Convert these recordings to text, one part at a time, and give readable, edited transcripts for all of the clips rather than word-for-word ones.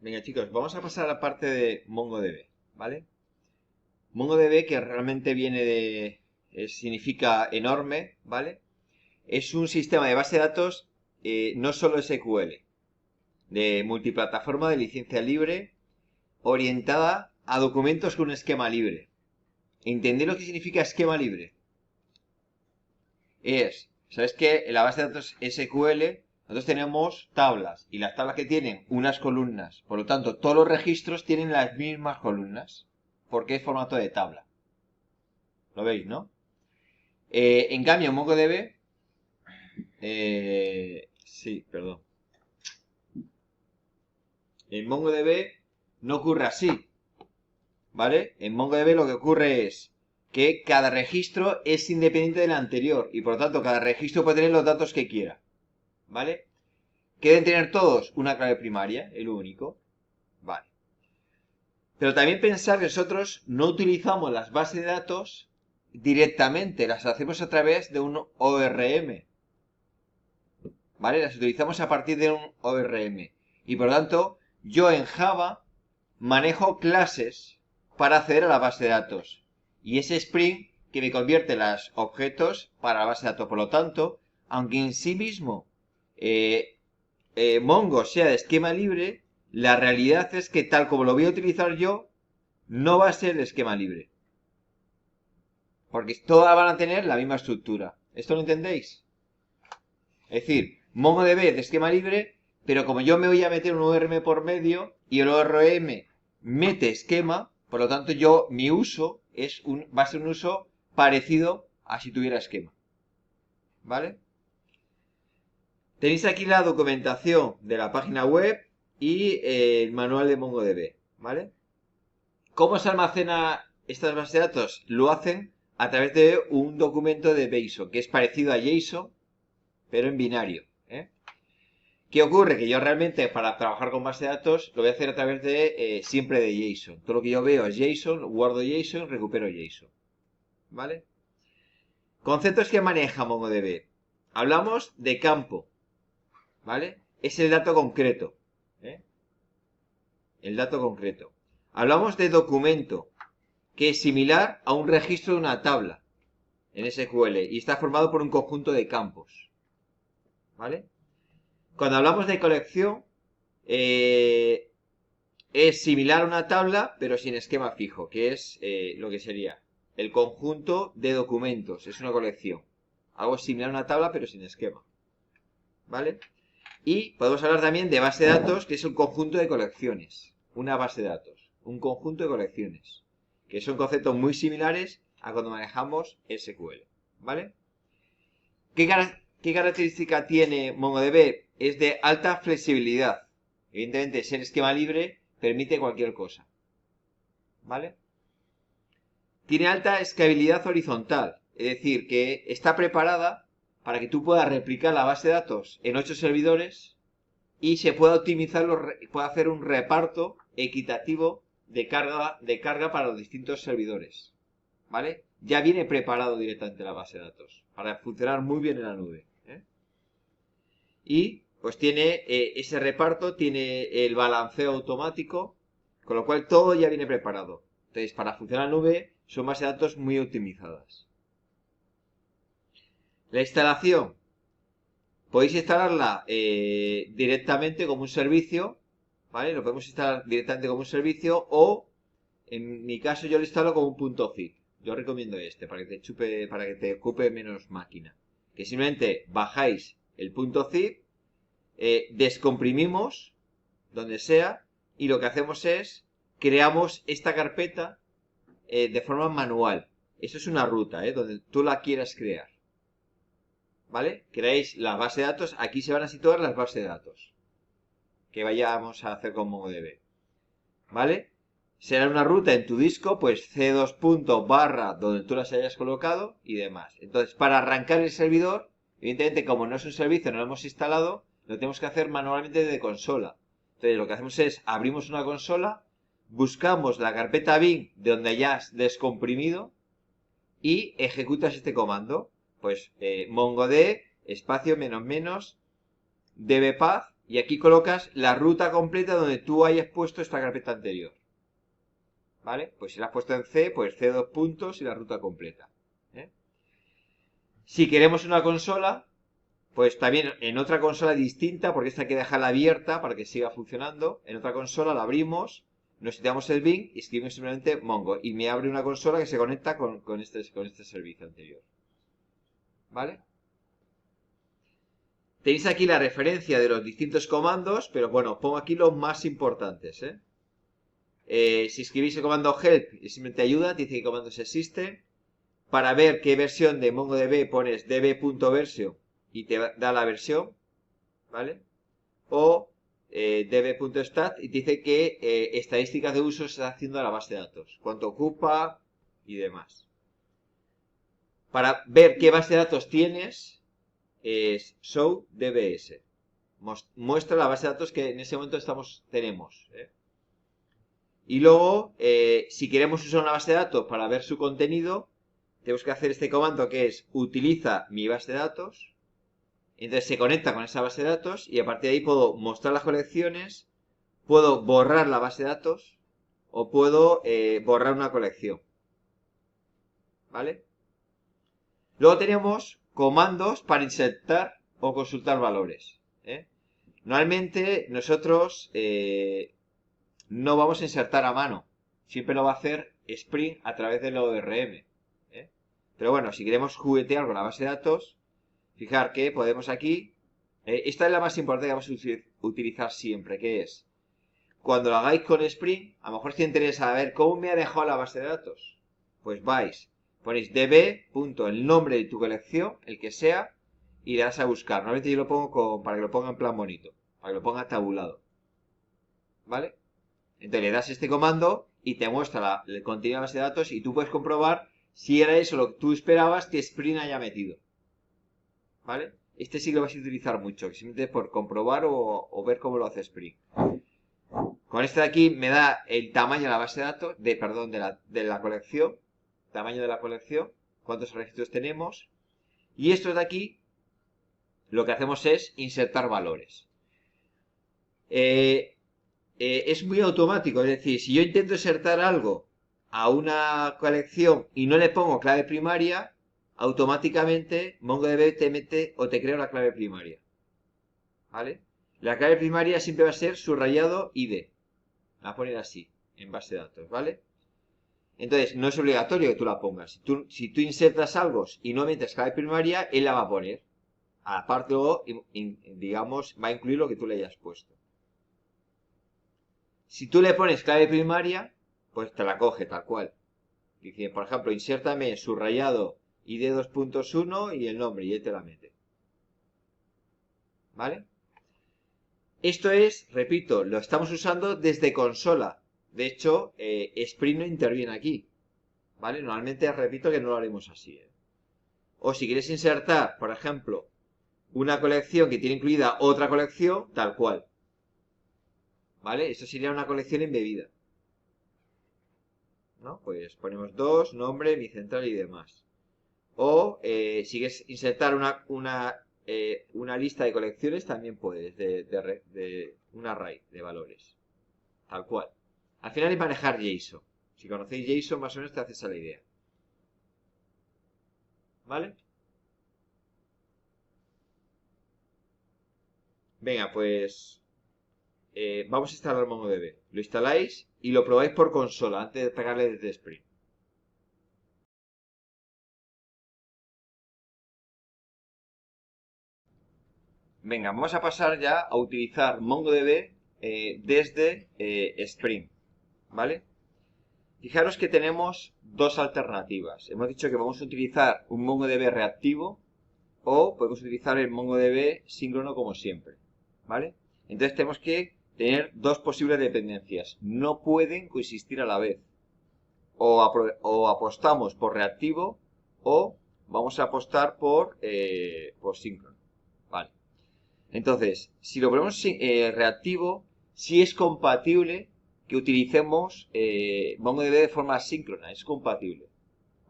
Venga, chicos, vamos a pasar a la parte de MongoDB, ¿vale? MongoDB, que realmente viene de... significa enorme, ¿vale? Es un sistema de base de datos no solo SQL, de multiplataforma de licencia libre, orientada a documentos con un esquema libre. ¿Entendéis lo que significa esquema libre? ¿Sabes que en la base de datos SQL nosotros tenemos tablas y las tablas que tienen unas columnas? Por lo tanto, todos los registros tienen las mismas columnas porque es formato de tabla. ¿Lo veis, no? En cambio, en MongoDB... sí, perdón. En MongoDB no ocurre así, ¿vale? En MongoDB lo que ocurre es que cada registro es independiente del anterior y por lo tanto cada registro puede tener los datos que quiera, ¿vale? ¿Qué deben tener todos? Una clave primaria, el único, ¿vale? Pero también pensar que nosotros no utilizamos las bases de datos directamente, las hacemos a través de un ORM, ¿vale? Las utilizamos a partir de un ORM y por lo tanto yo en Java manejo clases para acceder a la base de datos y ese Spring que me convierte los objetos para la base de datos. Por lo tanto, aunque en sí mismo Mongo sea de esquema libre, la realidad es que tal como lo voy a utilizar yo, no va a ser de esquema libre. Porque todas van a tener la misma estructura. ¿Esto lo entendéis? Es decir, MongoDB es de esquema libre, pero como yo me voy a meter un ORM por medio y el ORM mete esquema, por lo tanto mi uso va a ser un uso parecido a si tuviera esquema. ¿Vale? Tenéis aquí la documentación de la página web y el manual de MongoDB. ¿Vale? ¿Cómo se almacena estas bases de datos? Lo hacen a través de un documento de JSON, que es parecido a JSON, pero en binario. ¿Qué ocurre? Que yo realmente para trabajar con base de datos lo voy a hacer a través de siempre de JSON. Todo lo que yo veo es JSON, guardo JSON, recupero JSON. ¿Vale? Conceptos que maneja MongoDB. Hablamos de campo. ¿Vale? Es el dato concreto. El dato concreto. Hablamos de documento, que es similar a un registro de una tabla en SQL y está formado por un conjunto de campos. ¿Vale? Cuando hablamos de colección, es similar a una tabla, pero sin esquema fijo, que es lo que sería el conjunto de documentos. Es una colección. Algo similar a una tabla, pero sin esquema. ¿Vale? Y podemos hablar también de base de datos, que es un conjunto de colecciones. Una base de datos. Un conjunto de colecciones. Que son conceptos muy similares a cuando manejamos SQL. ¿Vale? ¿Qué característica tiene MongoDB? Es de alta flexibilidad. Evidentemente, ser esquema libre permite cualquier cosa. ¿Vale? Tiene alta escalabilidad horizontal. Es decir, que está preparada para que tú puedas replicar la base de datos en 8 servidores y se pueda optimizar, pueda hacer un reparto equitativo de carga para los distintos servidores. ¿Vale? Ya viene preparado directamente la base de datos para funcionar muy bien en la nube. Y pues tiene ese reparto, tiene el balanceo automático, con lo cual todo ya viene preparado. Entonces, para funcionar en nube son bases de datos muy optimizadas. La instalación. Podéis instalarla directamente como un servicio, ¿vale? Lo podemos instalar directamente como un servicio o, en mi caso, yo lo instalo como un punto zip. Yo recomiendo para que te ocupe menos máquina. Que simplemente bajáis el punto zip, descomprimimos donde sea y lo que hacemos es creamos esta carpeta de forma manual. Eso es una ruta, donde tú la quieras crear. ¿Vale? Creáis la base de datos. Aquí se van a situar las bases de datos que vayamos a hacer con MongoDB. ¿Vale? Será una ruta en tu disco, pues c2 donde tú las hayas colocado y demás. Entonces, para arrancar el servidor, evidentemente, como no es un servicio, no lo hemos instalado, lo tenemos que hacer manualmente desde consola. Entonces, lo que hacemos es, abrimos una consola, buscamos la carpeta bin de donde hayas descomprimido y ejecutas este comando. Pues mongod espacio ---- dbpath Y aquí colocas la ruta completa donde tú hayas puesto esta carpeta anterior. ¿Vale? Pues si la has puesto en C, pues C 2 puntos y la ruta completa. ¿Eh? Si queremos una consola, pues también en otra consola distinta, porque esta hay que dejarla abierta para que siga funcionando. En otra consola la abrimos, nos quitamos el bin y escribimos simplemente Mongo. Y me abre una consola que se conecta con este servicio anterior. ¿Vale? Tenéis aquí la referencia de los distintos comandos, pero bueno, os pongo aquí los más importantes. Si escribís el comando help y simplemente ayuda, te dice qué comandos existen. Para ver qué versión de MongoDB pones db.version y te da la versión, ¿vale? O db.stat y te dice qué estadísticas de uso se está haciendo a la base de datos, cuánto ocupa y demás. Para ver qué base de datos tienes, es show dbs. Muestra la base de datos que en ese momento tenemos. Y luego, si queremos usar una base de datos para ver su contenido, tenemos que hacer este comando que es utiliza mi base de datos. Entonces se conecta con esa base de datos y a partir de ahí puedo mostrar las colecciones, puedo borrar la base de datos o puedo borrar una colección. ¿Vale? Luego tenemos comandos para insertar o consultar valores. Normalmente nosotros no vamos a insertar a mano. Siempre lo va a hacer Spring a través del ORM. Pero bueno, si queremos juguetear con la base de datos, fijar que podemos aquí. Esta es la más importante que vamos a utilizar siempre, que es cuando lo hagáis con Spring, a lo mejor si te interesa ver cómo me ha dejado la base de datos. Pues ponéis db. El nombre de tu colección, el que sea, y le das a buscar. Normalmente yo lo pongo para que lo ponga en plan bonito, para que lo ponga tabulado. ¿Vale? Entonces le das este comando y te muestra el contenido de la base de datos y tú puedes comprobar si era eso lo que tú esperabas que Spring haya metido. ¿Vale? Este sí lo vais a utilizar mucho, simplemente por comprobar o ver cómo lo hace Spring. Con este de aquí me da el tamaño de la base de datos, de la colección, tamaño de la colección, cuántos registros tenemos. Y estos de aquí, lo que hacemos es insertar valores. Es muy automático, es decir, si yo intento insertar algo a una colección y no le pongo clave primaria, automáticamente MongoDB te mete o te crea una clave primaria. ¿Vale? La clave primaria siempre va a ser subrayado ID. La va a poner así, en base de datos, ¿vale? Entonces, no es obligatorio que tú la pongas. Si tú insertas algo y no metes clave primaria, él la va a poner. Aparte luego, digamos, va a incluir lo que tú le hayas puesto. Si tú le pones clave primaria, pues te la coge tal cual. Dice, por ejemplo, insértame subrayado ID 2.1 y el nombre, y él te la mete. ¿Vale? Esto es, repito, lo estamos usando desde consola. De hecho, Spring no interviene aquí. ¿Vale? Normalmente, repito que no lo haremos así. O si quieres insertar, por ejemplo, una colección que tiene incluida otra colección, tal cual. ¿Vale? Esto sería una colección embebida. ¿No? Pues ponemos 2, nombre, mi central y demás. O si quieres insertar una lista de colecciones, también puedes, de un array de valores. Tal cual. Al final es manejar JSON. Si conocéis JSON, más o menos te haces a la idea. ¿Vale? Venga, pues vamos a instalar MongoDB. Lo instaláis y lo probáis por consola antes de pegarle desde Spring. Venga, vamos a pasar ya a utilizar MongoDB desde Spring. ¿Vale? Fijaros que tenemos dos alternativas. Hemos dicho que vamos a utilizar un MongoDB reactivo o podemos utilizar el MongoDB síncrono como siempre. ¿Vale? Entonces tenemos que tener dos posibles dependencias. No pueden coexistir a la vez. O apostamos por reactivo o vamos a apostar por síncrono. Vale. Entonces, si lo ponemos reactivo, sí es compatible que utilicemos MongoDB de forma síncrona. Es compatible.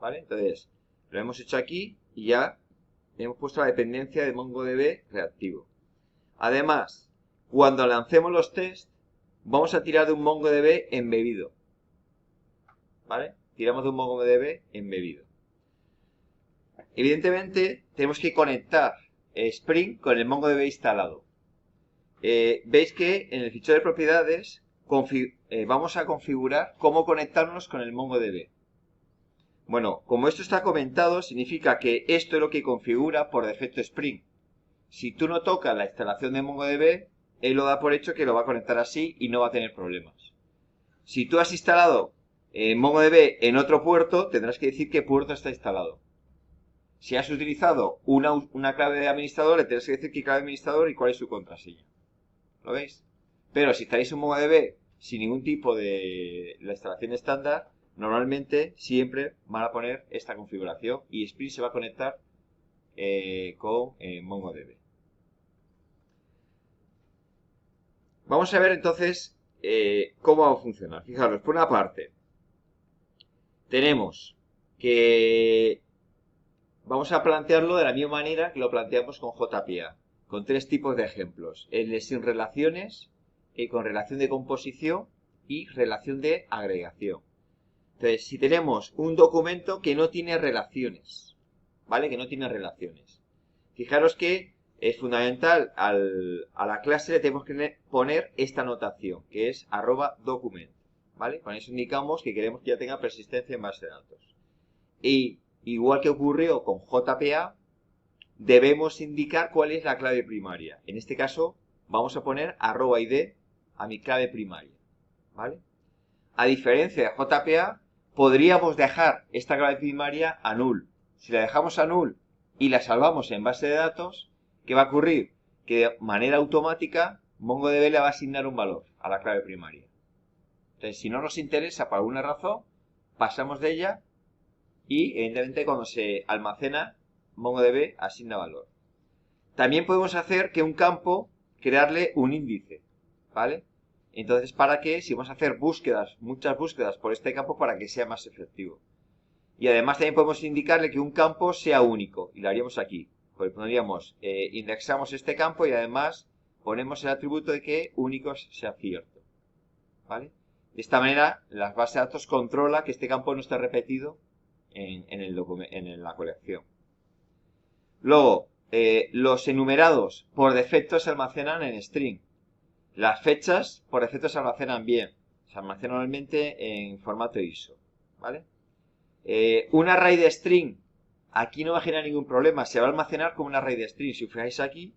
¿Vale? Entonces, lo hemos hecho aquí y ya hemos puesto la dependencia de MongoDB reactivo. Además, cuando lancemos los tests, vamos a tirar de un MongoDB embebido. ¿Vale? Tiramos de un MongoDB embebido. Evidentemente, tenemos que conectar Spring con el MongoDB instalado. Veis que en el fichero de propiedades vamos a configurar cómo conectarnos con el MongoDB. Bueno, como esto está comentado, significa que esto es lo que configura por defecto Spring. Si tú no tocas la instalación de MongoDB, él lo da por hecho que lo va a conectar así y no va a tener problemas. Si tú has instalado MongoDB en otro puerto, tendrás que decir qué puerto está instalado. Si has utilizado una clave de administrador, le tendrás que decir qué clave de administrador y cuál es su contraseña. ¿Lo veis? Pero si estáis en MongoDB sin ningún tipo de la instalación estándar, normalmente siempre van a poner esta configuración y Spring se va a conectar con MongoDB. Vamos a ver entonces cómo va a funcionar. Fijaros, por una parte, tenemos que vamos a plantearlo de la misma manera que lo planteamos con JPA, con tres tipos de ejemplos: el de sin relaciones, con relación de composición y relación de agregación. Entonces, si tenemos un documento que no tiene relaciones, ¿vale? Que no tiene relaciones. Fijaros que es fundamental a la clase le tenemos que poner esta notación, que es @document, ¿vale? Con eso indicamos que queremos que ya tenga persistencia en base de datos. Y igual que ocurrió con JPA, debemos indicar cuál es la clave primaria. En este caso, vamos a poner @id a mi clave primaria, ¿vale? A diferencia de JPA, podríamos dejar esta clave primaria a null. Si la dejamos a null y la salvamos en base de datos, ¿qué va a ocurrir? Que de manera automática MongoDB le va a asignar un valor a la clave primaria. Entonces, si no nos interesa por alguna razón, pasamos de ella y, evidentemente, cuando se almacena, MongoDB asigna valor. También podemos hacer que un campo, crearle un índice, ¿vale? Entonces, para que, si vamos a hacer búsquedas, muchas búsquedas por este campo, para que sea más efectivo. Y además también podemos indicarle que un campo sea único, y lo haríamos aquí. Pues pondríamos, indexamos este campo y además ponemos el atributo de que único sea cierto, ¿vale? De esta manera, la base de datos controla que este campo no esté repetido en la colección. Luego, los enumerados por defecto se almacenan en string. Las fechas por defecto se almacenan bien. Se almacenan normalmente en formato ISO, ¿vale? Un array de string, aquí no va a generar ningún problema. Se va a almacenar como un array de string. Si os fijáis aquí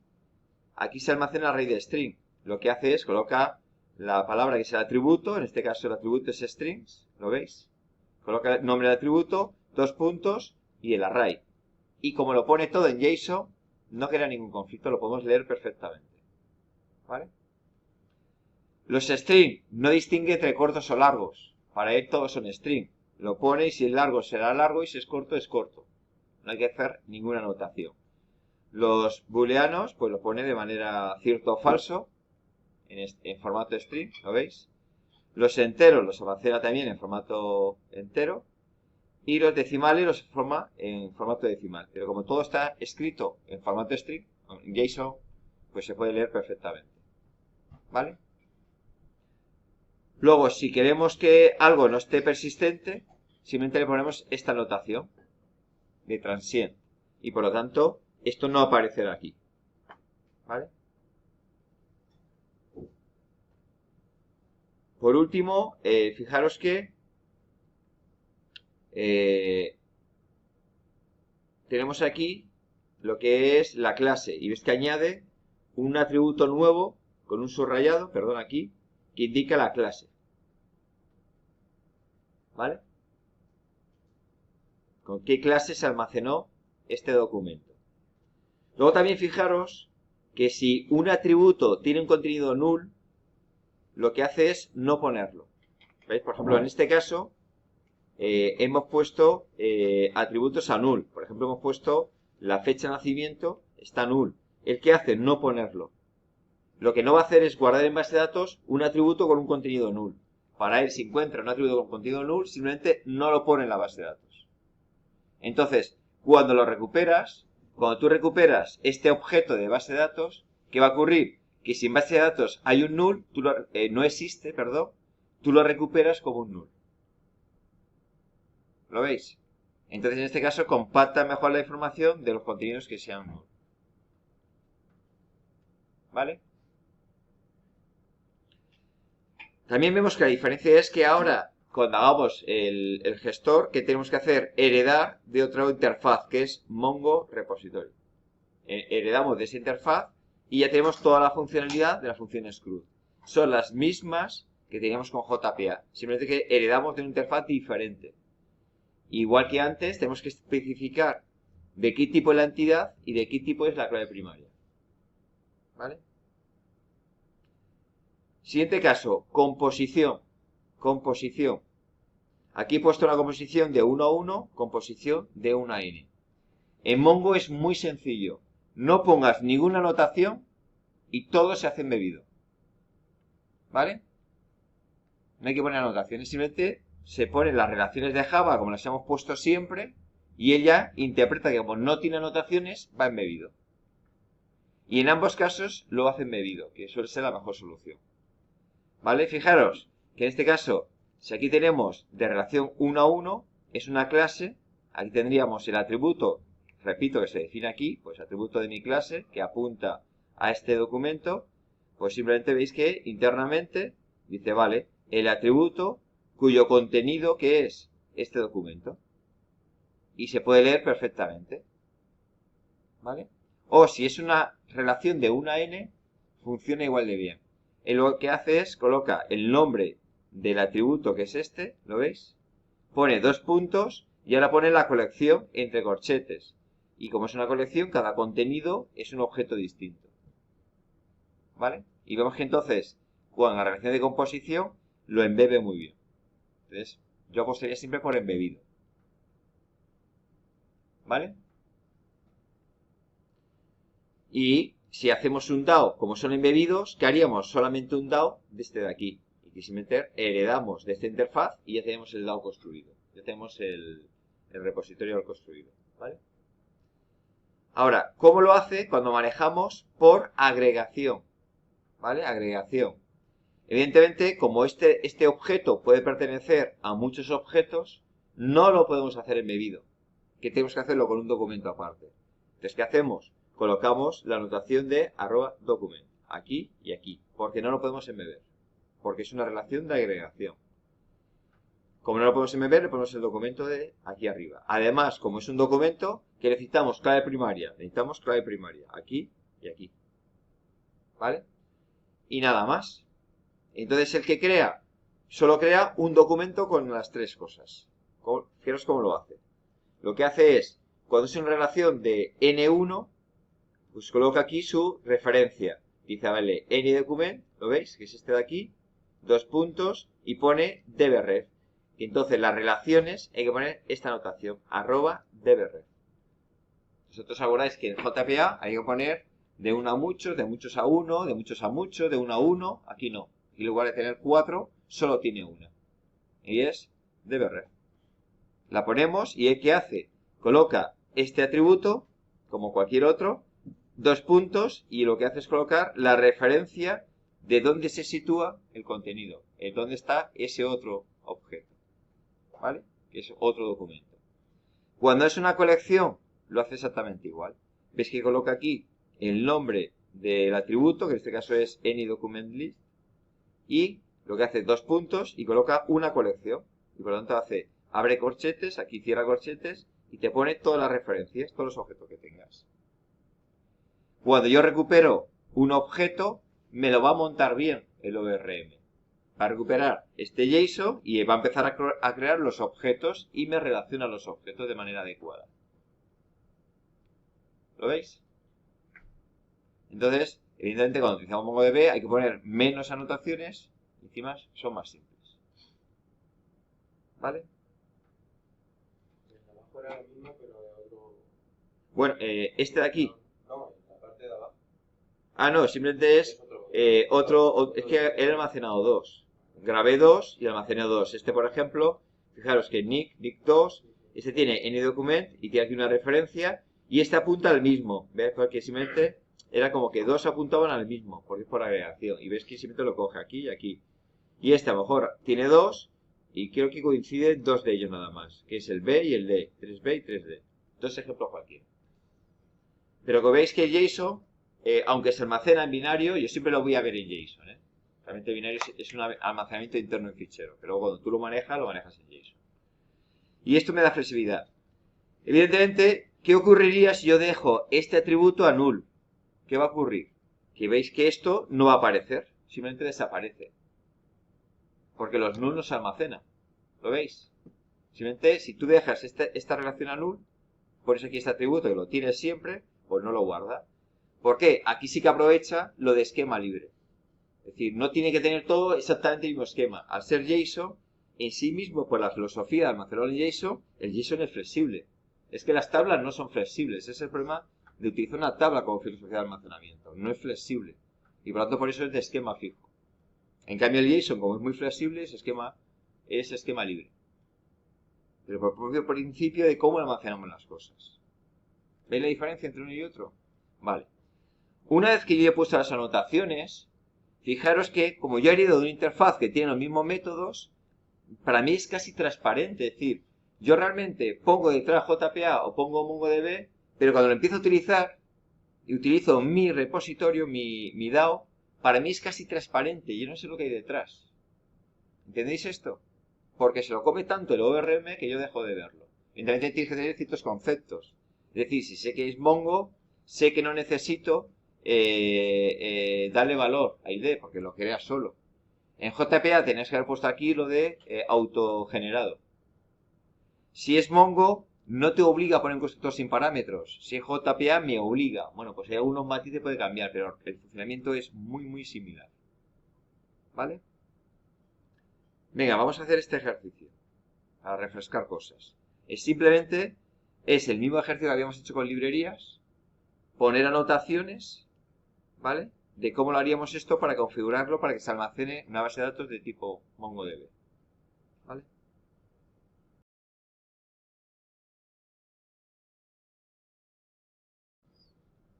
se almacena el array de string. Lo que hace es coloca la palabra que es el atributo. En este caso el atributo es strings, ¿lo veis? Coloca el nombre del atributo, 2 puntos y el array. Y como lo pone todo en JSON, no crea ningún conflicto, lo podemos leer perfectamente, ¿vale? Los string no distingue entre cortos o largos. Para él todos son string. Lo pone y si es largo será largo y si es corto es corto. No hay que hacer ninguna anotación. Los booleanos pues lo pone de manera cierto o falso en formato string, ¿lo veis? Los enteros los almacena también en formato entero. Y los decimales los forma en formato decimal. Pero como todo está escrito en formato string, en JSON, pues se puede leer perfectamente, ¿vale? Luego, si queremos que algo no esté persistente, simplemente le ponemos esta notación de transient. Y por lo tanto, esto no aparecerá aquí, ¿vale? Por último, fijaros que tenemos aquí lo que es la clase. Y ves que añade un atributo nuevo con un subrayado, perdón, aquí, que indica la clase. ¿Vale? ¿Con qué clase se almacenó este documento? Luego también fijaros que si un atributo tiene un contenido null, lo que hace es no ponerlo. ¿Veis? Por ejemplo, en este caso, hemos puesto atributos a null. Por ejemplo, hemos puesto la fecha de nacimiento, está null. ¿El qué hace? No ponerlo. Lo que no va a hacer es guardar en base de datos un atributo con un contenido null. Para él, si encuentra un atributo con contenido null, simplemente no lo pone en la base de datos. Entonces, cuando tú recuperas este objeto de base de datos, ¿qué va a ocurrir? que si en base de datos hay un null, no existe, perdón, tú lo recuperas como un null. ¿Lo veis? Entonces, en este caso, compacta mejor la información de los contenidos que sean null. ¿Vale? También vemos que la diferencia es que ahora, cuando hagamos el gestor, ¿qué tenemos que hacer? Heredar de otra interfaz, que es Mongo Repository. Heredamos de esa interfaz y ya tenemos toda la funcionalidad de la función CRUD. Son las mismas que teníamos con JPA, simplemente que heredamos de una interfaz diferente. Igual que antes, tenemos que especificar de qué tipo es la entidad y de qué tipo es la clave primaria. ¿Vale? Siguiente caso, composición. Composición. Aquí he puesto una composición de 1 a 1, composición de 1 a n. En Mongo es muy sencillo. No pongas ninguna anotación y todo se hace embebido. ¿Vale? No hay que poner anotaciones, simplemente se ponen las relaciones de Java como las hemos puesto siempre y ella interpreta que como no tiene anotaciones, va embebido. Y en ambos casos lo hace embebido, que suele ser la mejor solución. ¿Vale? Fijaros que en este caso, si aquí tenemos de relación 1 a 1, es una clase, aquí tendríamos el atributo, repito que se define aquí, pues atributo de mi clase, que apunta a este documento, pues simplemente veis que internamente dice, vale, el atributo cuyo contenido que es este documento. Y se puede leer perfectamente. ¿Vale? O si es una relación de 1 a n, funciona igual de bien. Él lo que hace es, coloca el nombre del atributo que es este, ¿lo veis? Pone 2 puntos y ahora pone la colección entre corchetes. Y como es una colección, cada contenido es un objeto distinto. ¿Vale? Y vemos que entonces, con la relación de composición, lo embebe muy bien. Entonces, yo apostaría siempre por embebido. ¿Vale? Y si hacemos un DAO, como son embebidos, ¿qué haríamos? Solamente un DAO de este de aquí. Y que simplemente heredamos de esta interfaz y ya tenemos el DAO construido. Ya tenemos el repositorio construido. ¿Vale? Ahora, ¿cómo lo hace? Cuando manejamos por agregación. ¿Vale? Agregación. Evidentemente, como este objeto puede pertenecer a muchos objetos, no lo podemos hacer embebido. Que tenemos que hacerlo con un documento aparte. Entonces, ¿qué hacemos? Colocamos la anotación de @document aquí y aquí, porque no lo podemos embeber, porque es una relación de agregación. Como no lo podemos embeber, le ponemos el documento de aquí arriba. Además, como es un documento, que necesitamos clave primaria, aquí y aquí. ¿Vale? Y nada más. Entonces, el que crea, solo crea un documento con las tres cosas. Fijaros cómo lo hace. Lo que hace es, cuando es una relación de N1, pues coloca aquí su referencia. Dice, vale, NDocument, ¿lo veis? Que es este de aquí, 2 puntos, y pone dbref. Y entonces las relaciones hay que poner esta anotación, @dbref. Vosotros acordáis que en JPA hay que poner de 1 a muchos, de muchos a 1, de muchos a muchos, de 1 a 1, aquí no. Y en lugar de tener 4, solo tiene una. Y es dbref. La ponemos y ¿qué hace? Coloca este atributo, como cualquier otro, 2 puntos, y lo que hace es colocar la referencia de dónde se sitúa el contenido, en dónde está ese otro objeto, ¿vale? Que es otro documento. Cuando es una colección, lo hace exactamente igual. Veis que coloca aquí el nombre del atributo, que en este caso es AnyDocumentList, y lo que hace 2 puntos y coloca una colección. Y por lo tanto hace, abre corchetes, aquí cierra corchetes, y te pone todas las referencias, todos los objetos que tengas. Cuando yo recupero un objeto, me lo va a montar bien el ORM. Va a recuperar este JSON y va a empezar a crear los objetos y me relaciona los objetos de manera adecuada. ¿Lo veis? Entonces, evidentemente cuando utilizamos MongoDB hay que poner menos anotaciones y encima son más simples. ¿Vale? Bueno, este de aquí. Ah, no, simplemente es es que he almacenado 2. Grabé 2 y almacené 2. Este, por ejemplo, fijaros que Nick2, este tiene NDocument y tiene aquí una referencia y este apunta al mismo, ¿ves? Porque simplemente era como que dos apuntaban al mismo, porque es por agregación. Y ves que siempre lo coge aquí y aquí. Y este a lo mejor tiene dos, y creo que coinciden dos de ellos nada más, que es el B y el D, 3B y 3D. Dos ejemplos cualquiera. Pero que veis que JSON, aunque se almacena en binario, yo siempre lo voy a ver en JSON, ¿eh? Realmente binario es un almacenamiento interno en fichero, pero cuando tú lo manejas en JSON. Y esto me da flexibilidad. Evidentemente, ¿qué ocurriría si yo dejo este atributo a null? ¿Qué va a ocurrir? Que veis que esto no va a aparecer, simplemente desaparece. Porque los null no se almacenan. ¿Lo veis? Simplemente, si tú dejas esta relación a null, pones aquí este atributo que lo tienes siempre, pues no lo guarda. ¿Por qué? Aquí sí que aprovecha lo de esquema libre. Es decir, no tiene que tener todo exactamente el mismo esquema. Al ser JSON, en sí mismo, por la filosofía de almacenarlo en JSON, el JSON es flexible. Es que las tablas no son flexibles. Ese es el problema de utilizar una tabla como filosofía de almacenamiento. No es flexible. Y por lo tanto, por eso es de esquema fijo. En cambio, el JSON, como es muy flexible, es esquema libre. Pero por el propio principio de cómo almacenamos las cosas. ¿Veis la diferencia entre uno y otro? Vale. Una vez que yo he puesto las anotaciones, fijaros que, como yo he heredado de una interfaz que tiene los mismos métodos, para mí es casi transparente. Es decir, yo realmente pongo detrás JPA o pongo MongoDB, pero cuando lo empiezo a utilizar y utilizo mi repositorio, mi DAO, para mí es casi transparente. Yo no sé lo que hay detrás. ¿Entendéis esto? Porque se lo come tanto el ORM que yo dejo de verlo. Evidentemente tienes que tener ciertos conceptos. Es decir, si sé que es Mongo, sé que no necesito darle valor a ID, porque lo crea solo. En JPA tenéis que haber puesto aquí lo de autogenerado. Si es Mongo, no te obliga a poner un constructor sin parámetros. Si es JPA, me obliga. Bueno, pues hay algunos matices puede cambiar, pero el funcionamiento es muy, muy similar. ¿Vale? Venga, vamos a hacer este ejercicio para refrescar cosas. Simplemente es el mismo ejercicio que habíamos hecho con librerías, poner anotaciones, ¿vale? De cómo lo haríamos esto para configurarlo para que se almacene una base de datos de tipo MongoDB, ¿vale?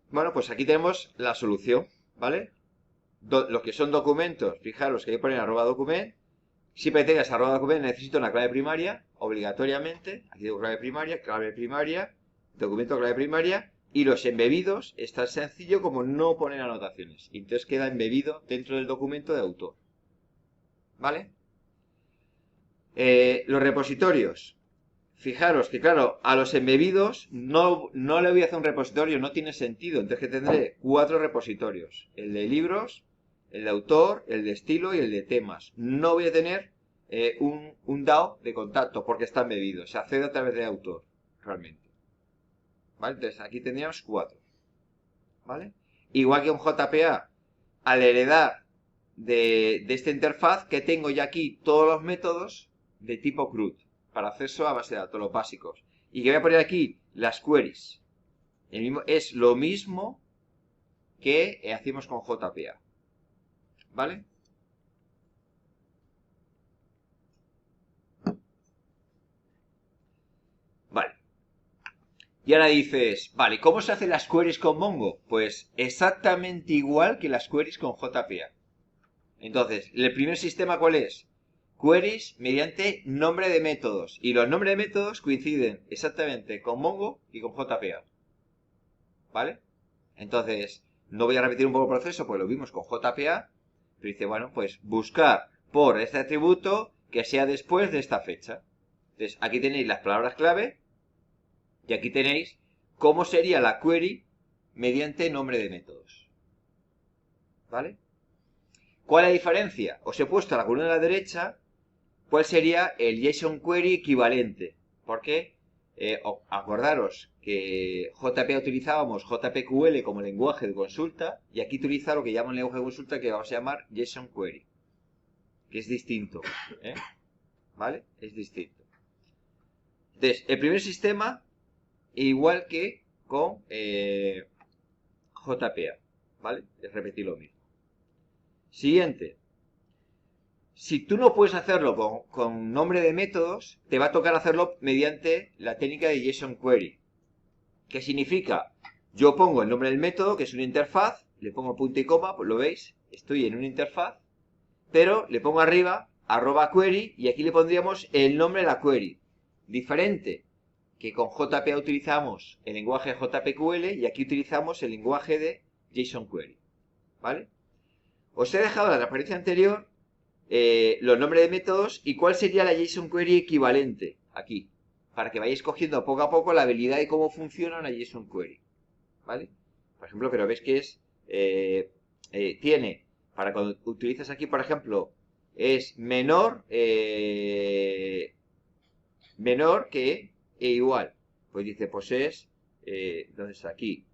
Bueno, pues aquí tenemos la solución, ¿vale? Los que son documentos, fijaros que hay que poner @document. Siempre que tengas @document necesito una clave primaria, obligatoriamente. Aquí tengo clave primaria, documento clave primaria. Y los embebidos es tan sencillo como no poner anotaciones. Y entonces queda embebido dentro del documento de autor. ¿Vale? Los repositorios. Fijaros que, claro, a los embebidos no le voy a hacer un repositorio, no tiene sentido. Entonces que tendré 4 repositorios. El de libros, el de autor, el de estilo y el de temas. No voy a tener un DAO de contacto porque está embebido. Se accede a través de autor, realmente. ¿Vale? Entonces aquí tendríamos 4. ¿Vale? Igual que un JPA, al heredar de esta interfaz, que tengo ya aquí todos los métodos de tipo CRUD para acceso a base de datos, los básicos. Y que voy a poner aquí las queries. Es lo mismo que hacemos con JPA. ¿Vale? Vale. Y ahora dices, vale, ¿cómo se hacen las queries con Mongo? Pues exactamente igual que las queries con JPA. Entonces, ¿el primer sistema cuál es? Queries mediante nombre de métodos. Y los nombres de métodos coinciden exactamente con Mongo y con JPA. ¿Vale? Entonces, no voy a repetir un poco el proceso, pues lo vimos con JPA. Pero dice, bueno, pues buscar por este atributo que sea después de esta fecha. Entonces, aquí tenéis las palabras clave. Y aquí tenéis cómo sería la query mediante nombre de métodos. ¿Vale? ¿Cuál es la diferencia? Os he puesto a la columna de la derecha cuál sería el JSON query equivalente. Porque acordaros que JPA utilizábamos JPQL como lenguaje de consulta y aquí utiliza lo que llaman lenguaje de consulta que vamos a llamar JSON query. Que es distinto. ¿Vale? Es distinto. Entonces, el primer sistema igual que con JPA, ¿vale? Es repetir lo mismo. Siguiente. Si tú no puedes hacerlo con nombre de métodos, te va a tocar hacerlo mediante la técnica de JSON Query. ¿Qué significa? Yo pongo el nombre del método, que es una interfaz, le pongo punto y coma, pues lo veis, estoy en una interfaz, pero le pongo arriba @query y aquí le pondríamos el nombre de la query. Diferente que con JPA utilizamos el lenguaje JPQL y aquí utilizamos el lenguaje de JSON Query. ¿Vale? Os he dejado en la transparencia anterior los nombres de métodos y cuál sería la JSON Query equivalente aquí, para que vayáis cogiendo poco a poco la habilidad de cómo funciona una JSON Query. ¿Vale? Por ejemplo, pero ves que es tiene, para cuando utilizas aquí, por ejemplo, es menor que e igual. Pues dice, pues es, ¿dónde está? Aquí.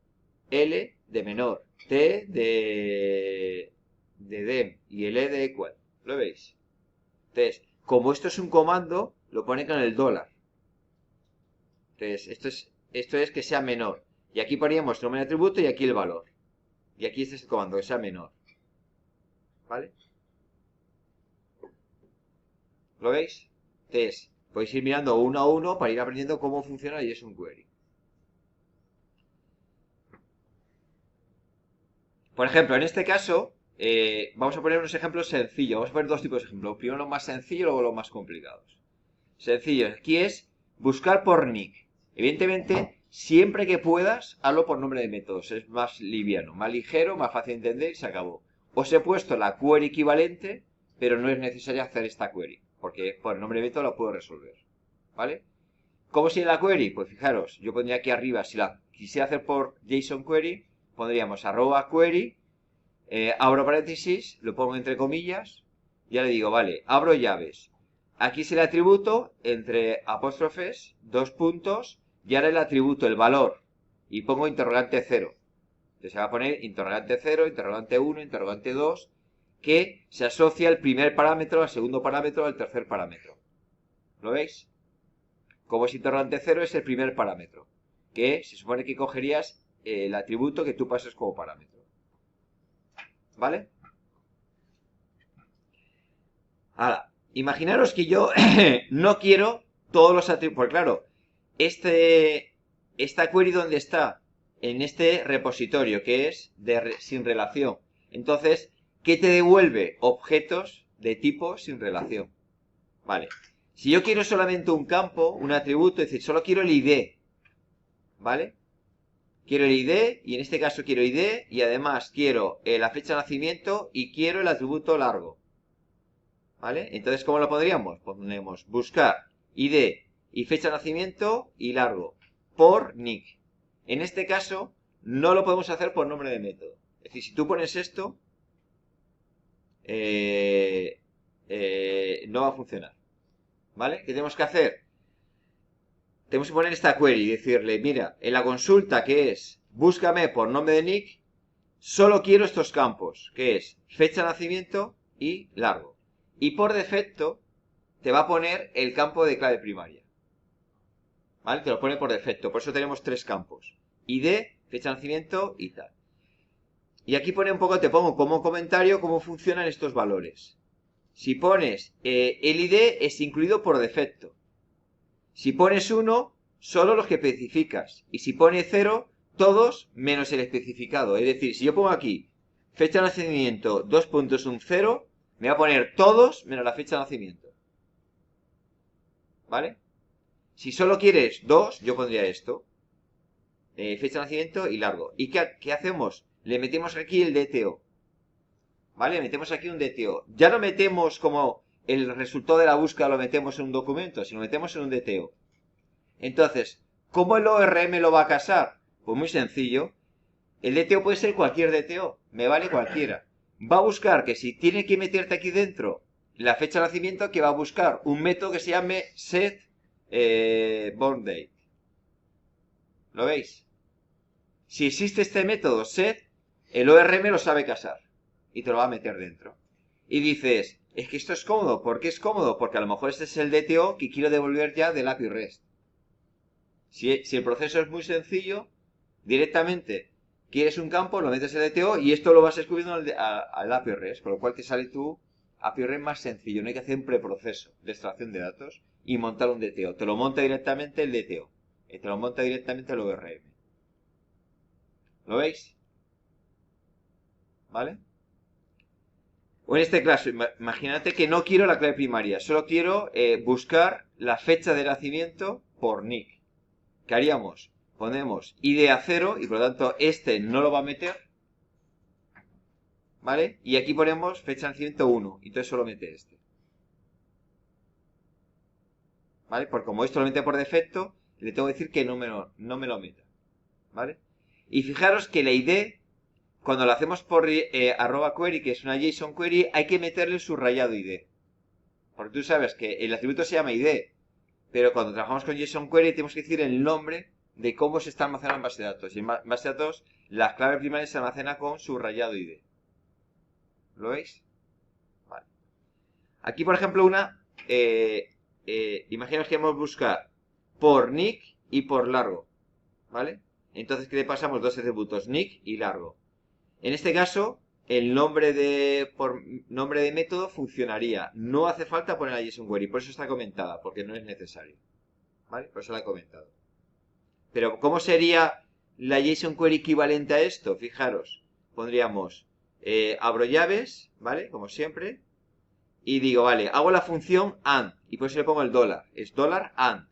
L de menor, T de dem y el E de equal. ¿Lo veis? Entonces, como esto es un comando, lo pone con el $. Entonces, esto es que sea menor. Y aquí poníamos nombre de atributo y aquí el valor. Y aquí este es el comando, que sea menor. ¿Vale? ¿Lo veis? Entonces, podéis ir mirando uno a uno para ir aprendiendo cómo funciona JSON Query. Por ejemplo, en este caso, vamos a poner unos ejemplos sencillos. Vamos a poner dos tipos de ejemplos. Primero los más sencillos y luego los más complicados. Sencillo. Aquí es buscar por nick. Evidentemente, siempre que puedas, hazlo por nombre de métodos. Es más liviano, más ligero, más fácil de entender y se acabó. Os he puesto la query equivalente, pero no es necesario hacer esta query, porque por el nombre de método la puedo resolver. ¿Vale? ¿Cómo sería la query? Pues fijaros, yo pondría aquí arriba, si la quisiera hacer por JSON Query, pondríamos @query, abro paréntesis, lo pongo entre comillas, ya le digo, vale, abro llaves. Aquí es el atributo, entre apóstrofes, 2 puntos, y ahora el atributo, el valor, y pongo interrogante 0. Entonces se va a poner interrogante 0, interrogante 1, interrogante 2, que se asocia el primer parámetro, al segundo parámetro, al tercer parámetro. ¿Lo veis? Como es interrogante 0 es el primer parámetro, que se supone que cogerías el atributo que tú pases como parámetro. ¿Vale? Ahora, imaginaros que yo no quiero todos los atributos, porque claro, esta query ¿dónde está? En este repositorio, que es sin relación. Entonces, ¿qué te devuelve? Objetos de tipo sin relación. Vale. Si yo quiero solamente un campo, un atributo, es decir, solo quiero el ID, ¿vale? Quiero el ID, y en este caso quiero ID, y además quiero la fecha de nacimiento y quiero el atributo largo. ¿Vale? Entonces, ¿cómo lo pondríamos? Ponemos buscar ID y fecha de nacimiento y largo por nick. En este caso, no lo podemos hacer por nombre de método. Es decir, si tú pones esto, no va a funcionar. ¿Vale? ¿Qué tenemos que hacer? Tenemos que poner esta query y decirle, mira, en la consulta que es búscame por nombre de nick, solo quiero estos campos, que es fecha de nacimiento y largo. Y por defecto te va a poner el campo de clave primaria. ¿Vale? Te lo pone por defecto. Por eso tenemos 3 campos. ID, fecha de nacimiento y tal. Y aquí pone un poco, te pongo como comentario cómo funcionan estos valores. Si pones el ID es incluido por defecto. Si pones 1, solo los que especificas. Y si pone 0, todos menos el especificado. Es decir, si yo pongo aquí fecha de nacimiento, 2 puntos, un 0, me va a poner todos menos la fecha de nacimiento. ¿Vale? Si solo quieres 2, yo pondría esto. Fecha de nacimiento y largo. ¿Y qué hacemos? Le metemos aquí el DTO. ¿Vale? Metemos aquí un DTO. Ya no metemos como el resultado de la búsqueda lo metemos en un documento, sino metemos en un DTO. Entonces, ¿cómo el ORM lo va a casar? Pues muy sencillo. El DTO puede ser cualquier DTO. Me vale cualquiera. Va a buscar que si tiene que meterte aquí dentro la fecha de nacimiento, que va a buscar un método que se llame set born date. ¿Lo veis? Si existe este método set, el ORM lo sabe casar y te lo va a meter dentro. Y dices, es que esto es cómodo. ¿Por qué es cómodo? Porque a lo mejor este es el DTO que quiero devolver ya del API REST. Si el proceso es muy sencillo, directamente quieres un campo, lo metes en el DTO y esto lo vas escribiendo al API REST, con lo cual te sale tu API REST más sencillo. No hay que hacer un preproceso de extracción de datos y montar un DTO. Te lo monta directamente el DTO. Te lo monta directamente el ORM. ¿Lo veis? ¿Vale? O en este caso, imagínate que no quiero la clave primaria, solo quiero buscar la fecha de nacimiento por nick. ¿Qué haríamos? Ponemos ID a 0 y por lo tanto este no lo va a meter. ¿Vale? Y aquí ponemos fecha de nacimiento 1. Y entonces solo mete este. ¿Vale? Porque como esto lo mete por defecto, le tengo que decir que no me lo meta. ¿Vale? Y fijaros que la ID, cuando lo hacemos por @query, que es una JSON query, hay que meterle el subrayado ID. Porque tú sabes que el atributo se llama ID, pero cuando trabajamos con JSON query tenemos que decir el nombre de cómo se está almacenando en base de datos. Y en base de datos, la clave primaria se almacena con subrayado ID. ¿Lo veis? Vale. Aquí, por ejemplo, imaginaos que queremos buscar por nick y por largo. ¿Vale? Entonces, ¿qué le pasamos? Dos atributos, nick y largo. En este caso, el nombre de método funcionaría. No hace falta poner la JSON query, por eso está comentada, porque no es necesario. ¿Vale? Por eso la he comentado. Pero, ¿cómo sería la JSON query equivalente a esto? Fijaros, pondríamos, abro llaves, ¿vale? Como siempre. Y digo, vale, hago la función AND. Y por eso le pongo el dólar. Es $AND.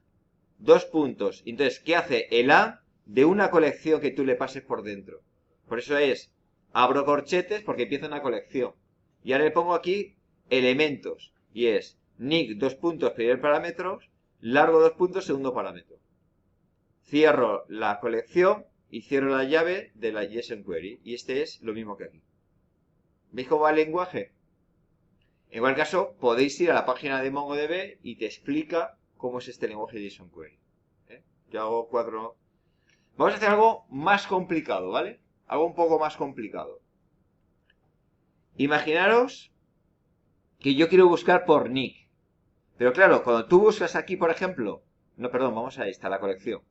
Dos puntos. Entonces, ¿qué hace? El AND de una colección que tú le pases por dentro. Por eso es, abro corchetes porque empieza una colección. Y ahora le pongo aquí elementos. Y es nick, dos puntos, primer parámetro, largo, dos puntos, segundo parámetro. Cierro la colección y cierro la llave de la JSON query. Y este es lo mismo que aquí. ¿Veis cómo va el lenguaje? En cualquier caso, podéis ir a la página de MongoDB y te explica cómo es este lenguaje de JSON query. Yo hago 4. Vamos a hacer algo más complicado, ¿vale? Algo un poco más complicado. Imaginaros que yo quiero buscar por nick. Pero claro, cuando tú buscas aquí, por ejemplo... No, perdón, vamos a esta, la colección.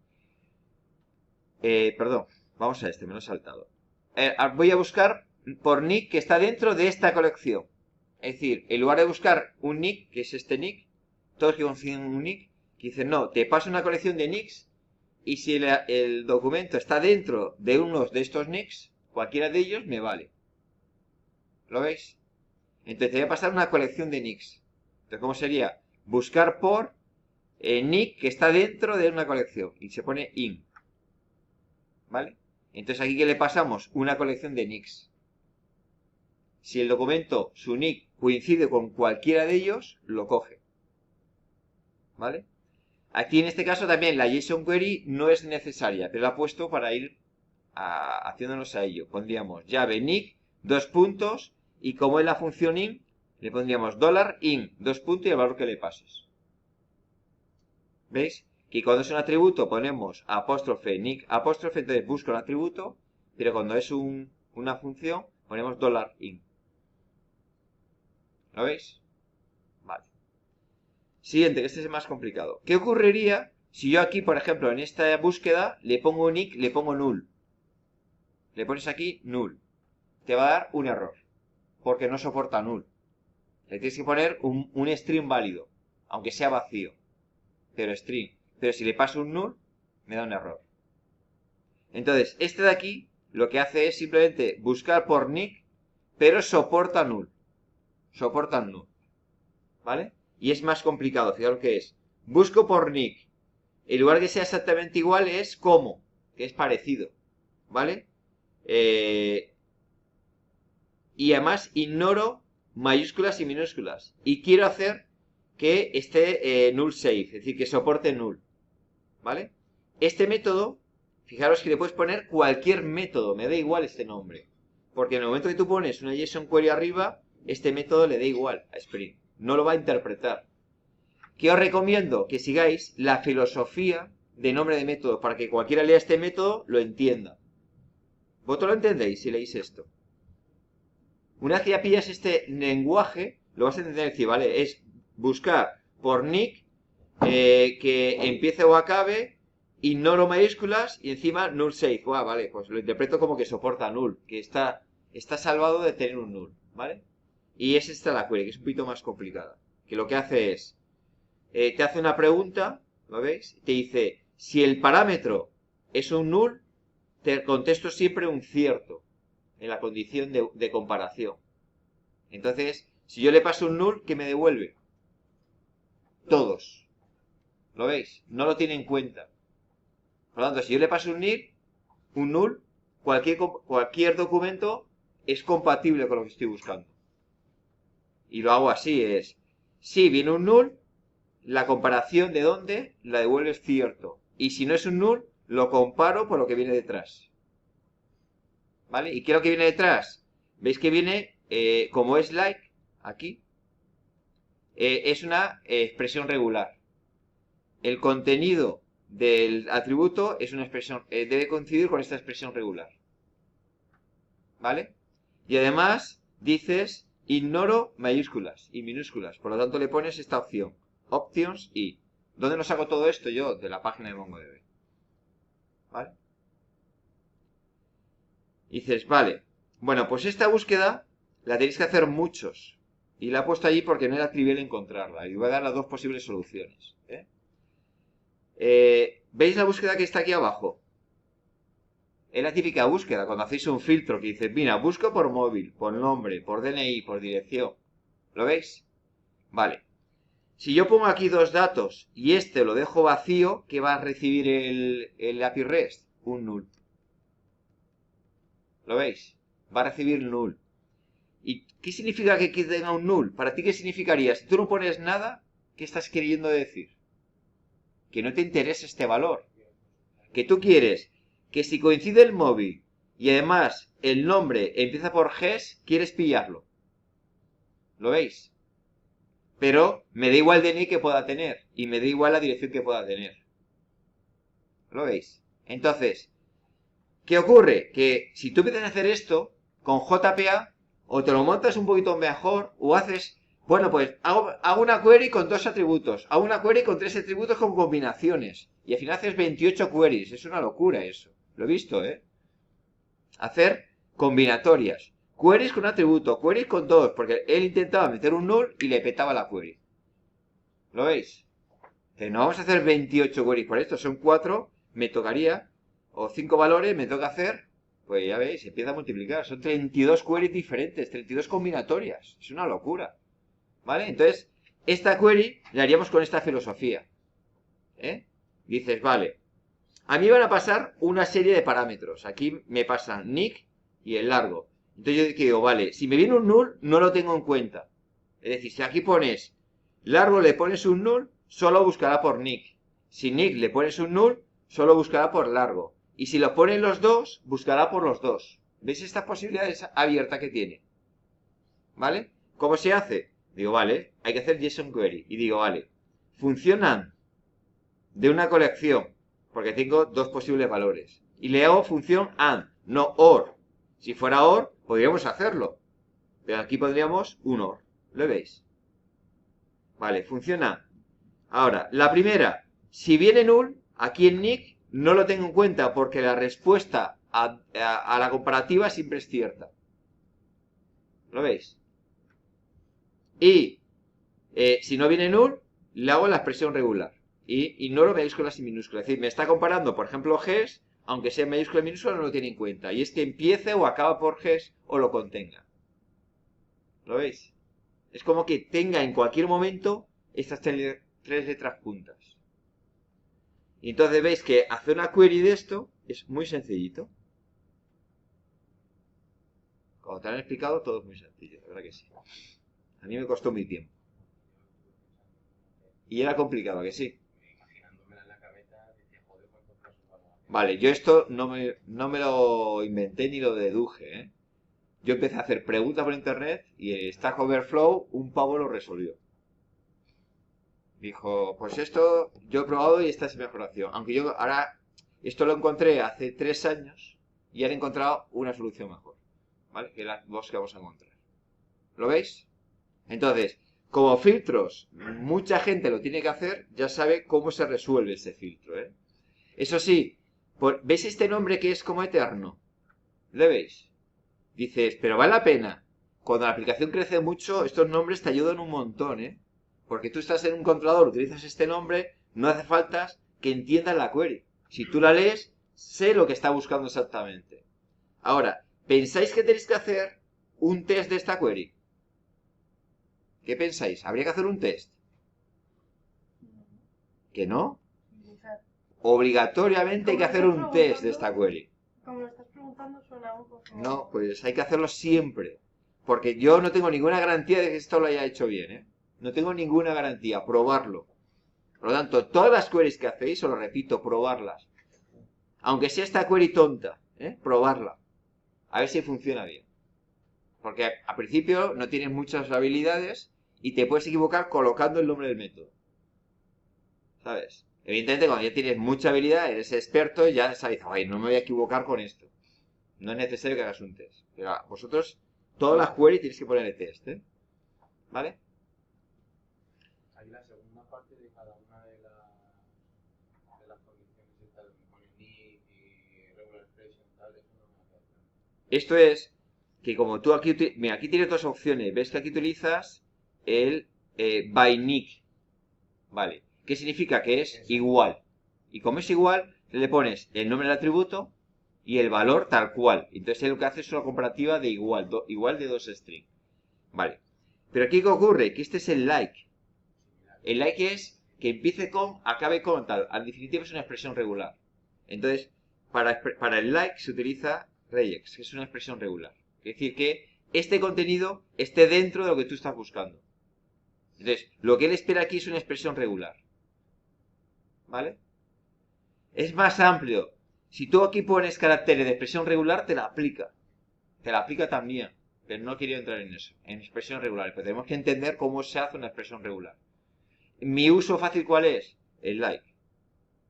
Perdón, vamos a este, me lo he saltado. Voy a buscar por nick que está dentro de esta colección. Es decir, en lugar de buscar un nick, que es este nick, todos que consiguen un nick, que dicen, no, te paso una colección de nicks y si el documento está dentro de unos de estos nicks, cualquiera de ellos me vale. ¿Lo veis? Entonces te voy a pasar una colección de nicks. Entonces, ¿cómo sería? Buscar por nick que está dentro de una colección y se pone in. ¿Vale? Entonces aquí que le pasamos una colección de nicks. Si el documento, su nick, coincide con cualquiera de ellos, lo coge. ¿Vale? Aquí en este caso también la JSON query no es necesaria, pero la he puesto para ir haciéndonos a ello. Pondríamos llave nick, dos puntos, y como es la función in, le pondríamos $in, dos puntos y el valor que le pases. ¿Veis? Que cuando es un atributo ponemos apóstrofe nick apóstrofe, entonces busco el atributo, pero cuando es una función ponemos $in. ¿Lo veis? Vale. Siguiente, que este es más complicado. ¿Qué ocurriría si yo aquí, por ejemplo, en esta búsqueda, le pongo nick, le pongo null? Le pones aquí null. Te va a dar un error, porque no soporta null. Le tienes que poner un string válido, aunque sea vacío, pero string. Pero si le paso un null, me da un error. Entonces, este de aquí lo que hace es simplemente buscar por nick, pero soporta null. Soporta null. ¿Vale? Y es más complicado, fijaros que es. Busco por nick. En lugar que sea exactamente igual es como, que es parecido. ¿Vale? Y además ignoro mayúsculas y minúsculas. Y quiero hacer que esté null safe, es decir, que soporte null. ¿Vale? Este método, fijaros que le puedes poner cualquier método, me da igual este nombre. Porque en el momento que tú pones una JSON query arriba, este método le da igual a Spring. No lo va a interpretar. ¿Qué os recomiendo? Que sigáis la filosofía de nombre de método para que cualquiera lea este método lo entienda. ¿Vosotros lo entendéis si leéis esto? Una vez que ya pillas este lenguaje, lo vas a entender, decir, vale, es buscar por nick que empiece o acabe, ignoro mayúsculas y encima null safe. Vale, pues lo interpreto como que soporta null, que está salvado de tener un null, ¿vale? Y es esta la query, que es un poquito más complicada. Que lo que hace es, te hace una pregunta, ¿lo veis? Te dice, si el parámetro es un null, te contesto siempre un cierto en la condición de comparación. Entonces, si yo le paso un null, ¿qué me devuelve? Todos. ¿Lo veis? No lo tiene en cuenta. Por lo tanto, si yo le paso un null, cualquier documento es compatible con lo que estoy buscando. Y lo hago así, si viene un null, la comparación de dónde la devuelve es cierto. Y si no es un null, lo comparo por lo que viene detrás. ¿Vale? ¿Y qué es lo que viene detrás? ¿Veis que viene, como es like, aquí? Es una expresión regular. El contenido del atributo es una expresión, debe coincidir con esta expresión regular. ¿Vale? Y además dices ignoro mayúsculas y minúsculas. Por lo tanto le pones esta opción. Options y. ¿Dónde lo saco todo esto yo? De la página de MongoDB. ¿Vale? Y dices, vale. Bueno, pues esta búsqueda la tenéis que hacer muchos. Y la he puesto allí porque no era trivial encontrarla. Y voy a dar las dos posibles soluciones. ¿Veis la búsqueda que está aquí abajo? Es la típica búsqueda, cuando hacéis un filtro que dice, mira, busco por móvil, por nombre, por DNI, por dirección. ¿Lo veis? Vale. Si yo pongo aquí dos datos y este lo dejo vacío, ¿qué va a recibir el API REST? Un null. ¿Lo veis? Va a recibir null. ¿Y qué significa que tenga un null? ¿Para ti qué significaría? Si tú no pones nada, ¿qué estás queriendo decir? Que no te interesa este valor. Que tú quieres que si coincide el móvil y además el nombre empieza por GES, quieres pillarlo. ¿Lo veis? Pero me da igual el DNI que pueda tener y me da igual la dirección que pueda tener. ¿Lo veis? Entonces, ¿qué ocurre? Que si tú empiezas a hacer esto con JPA, o te lo montas un poquito mejor, o haces, bueno, pues hago una query con dos atributos, hago una query con tres atributos con combinaciones, y al final haces 28 queries. Es una locura eso. Lo he visto, Hacer combinatorias. Queries con un atributo, queries con dos, porque él intentaba meter un null y le petaba la query. ¿Lo veis? Que no vamos a hacer 28 queries por esto, son 4, me tocaría, o 5 valores, me toca hacer, pues ya veis, empieza a multiplicar. Son 32 queries diferentes, 32 combinatorias. Es una locura. ¿Vale? Entonces, esta query la haríamos con esta filosofía. Dices, vale, a mí van a pasar una serie de parámetros. Aquí me pasan nick y el largo. Entonces yo digo, vale, si me viene un null, no lo tengo en cuenta. Es decir, si aquí pones largo, le pones un null, solo buscará por nick. Si nick le pones un null, solo buscará por largo. Y si lo ponen los dos, buscará por los dos. ¿Veis esta posibilidad abierta que tiene? ¿Vale? ¿Cómo se hace? Digo, vale, hay que hacer JSON query. Y digo, vale, funcionan de una colección, porque tengo dos posibles valores. Y le hago función AND, no OR. Si fuera OR, podríamos hacerlo. Pero aquí pondríamos un OR. ¿Lo veis? Vale, funciona. Ahora, la primera, si viene null, aquí en nick no lo tengo en cuenta porque la respuesta a la comparativa siempre es cierta. ¿Lo veis? Y si no viene null, le hago la expresión regular. Y ignoro mayúsculas y minúsculas. Es decir, me está comparando, por ejemplo, GES, aunque sea mayúscula y minúscula, no lo tiene en cuenta. Y es que empiece o acaba por GES o lo contenga. ¿Lo veis? Es como que tenga en cualquier momento estas tres letras juntas. Y entonces veis que hacer una query de esto es muy sencillito. Como te lo han explicado, todo es muy sencillo, la verdad que sí. A mí me costó mi tiempo. Y era complicado, ¿a que sí? Vale, yo esto no me lo inventé ni lo deduje, Yo empecé a hacer preguntas por internet y Stack Overflow, un pavo lo resolvió. Dijo, pues esto yo he probado y esta es mi mejor opción. Aunque yo ahora, esto lo encontré hace 3 años y han encontrado una solución mejor. ¿Vale? Que las dos que vamos a encontrar. ¿Lo veis? Entonces, como filtros, mucha gente lo tiene que hacer, ya sabe cómo se resuelve ese filtro, Eso sí, ¿veis este nombre que es como eterno? ¿Lo veis? Dices, pero vale la pena. Cuando la aplicación crece mucho, estos nombres te ayudan un montón, Porque tú estás en un controlador, utilizas este nombre, no hace falta que entiendas la query. Si tú la lees, sé lo que está buscando exactamente. Ahora, ¿pensáis que tenéis que hacer un test de esta query? ¿Qué pensáis? ¿Habría que hacer un test? ¿Que no? Obligatoriamente hay que hacer un test de esta query. Como lo estás preguntando suena un poco... No, pues hay que hacerlo siempre. Porque yo no tengo ninguna garantía de que esto lo haya hecho bien, ¿eh? No tengo ninguna garantía, probarlo. Por lo tanto, todas las queries que hacéis, os lo repito, probarlas. Aunque sea esta query tonta, probarla. A ver si funciona bien. Porque al principio no tienes muchas habilidades y te puedes equivocar colocando el nombre del método. ¿Sabes? Evidentemente, cuando ya tienes mucha habilidad, eres experto, ya sabes, ay, no me voy a equivocar con esto. No es necesario que hagas un test. Pero vosotros, todas las queries tienes que ponerle test, ¿vale? Ahí la segunda parte de cada una de las condiciones estas donde pone nick y regular expression y tal, eso no me hace hacer. Esto es que como tú aquí, mira, aquí tienes dos opciones. Ves que aquí utilizas el by nick, ¿vale? ¿Qué significa? Que es igual. Y como es igual, le pones el nombre del atributo y el valor tal cual. Entonces él lo que hace es una comparativa de igual, igual de dos strings. Vale. Pero aquí, ¿qué ocurre? Que este es el like. El like es que empiece con, acabe con tal. En definitiva es una expresión regular. Entonces, para el like se utiliza regex, que es una expresión regular. Es decir, que este contenido esté dentro de lo que tú estás buscando. Entonces, lo que él espera aquí es una expresión regular. ¿Vale? Es más amplio. Si tú aquí pones caracteres de expresión regular, te la aplica. Te la aplica también. Pero no quería entrar en eso, en expresión regular. Pero tenemos que entender cómo se hace una expresión regular. ¿Mi uso fácil cuál es? El like.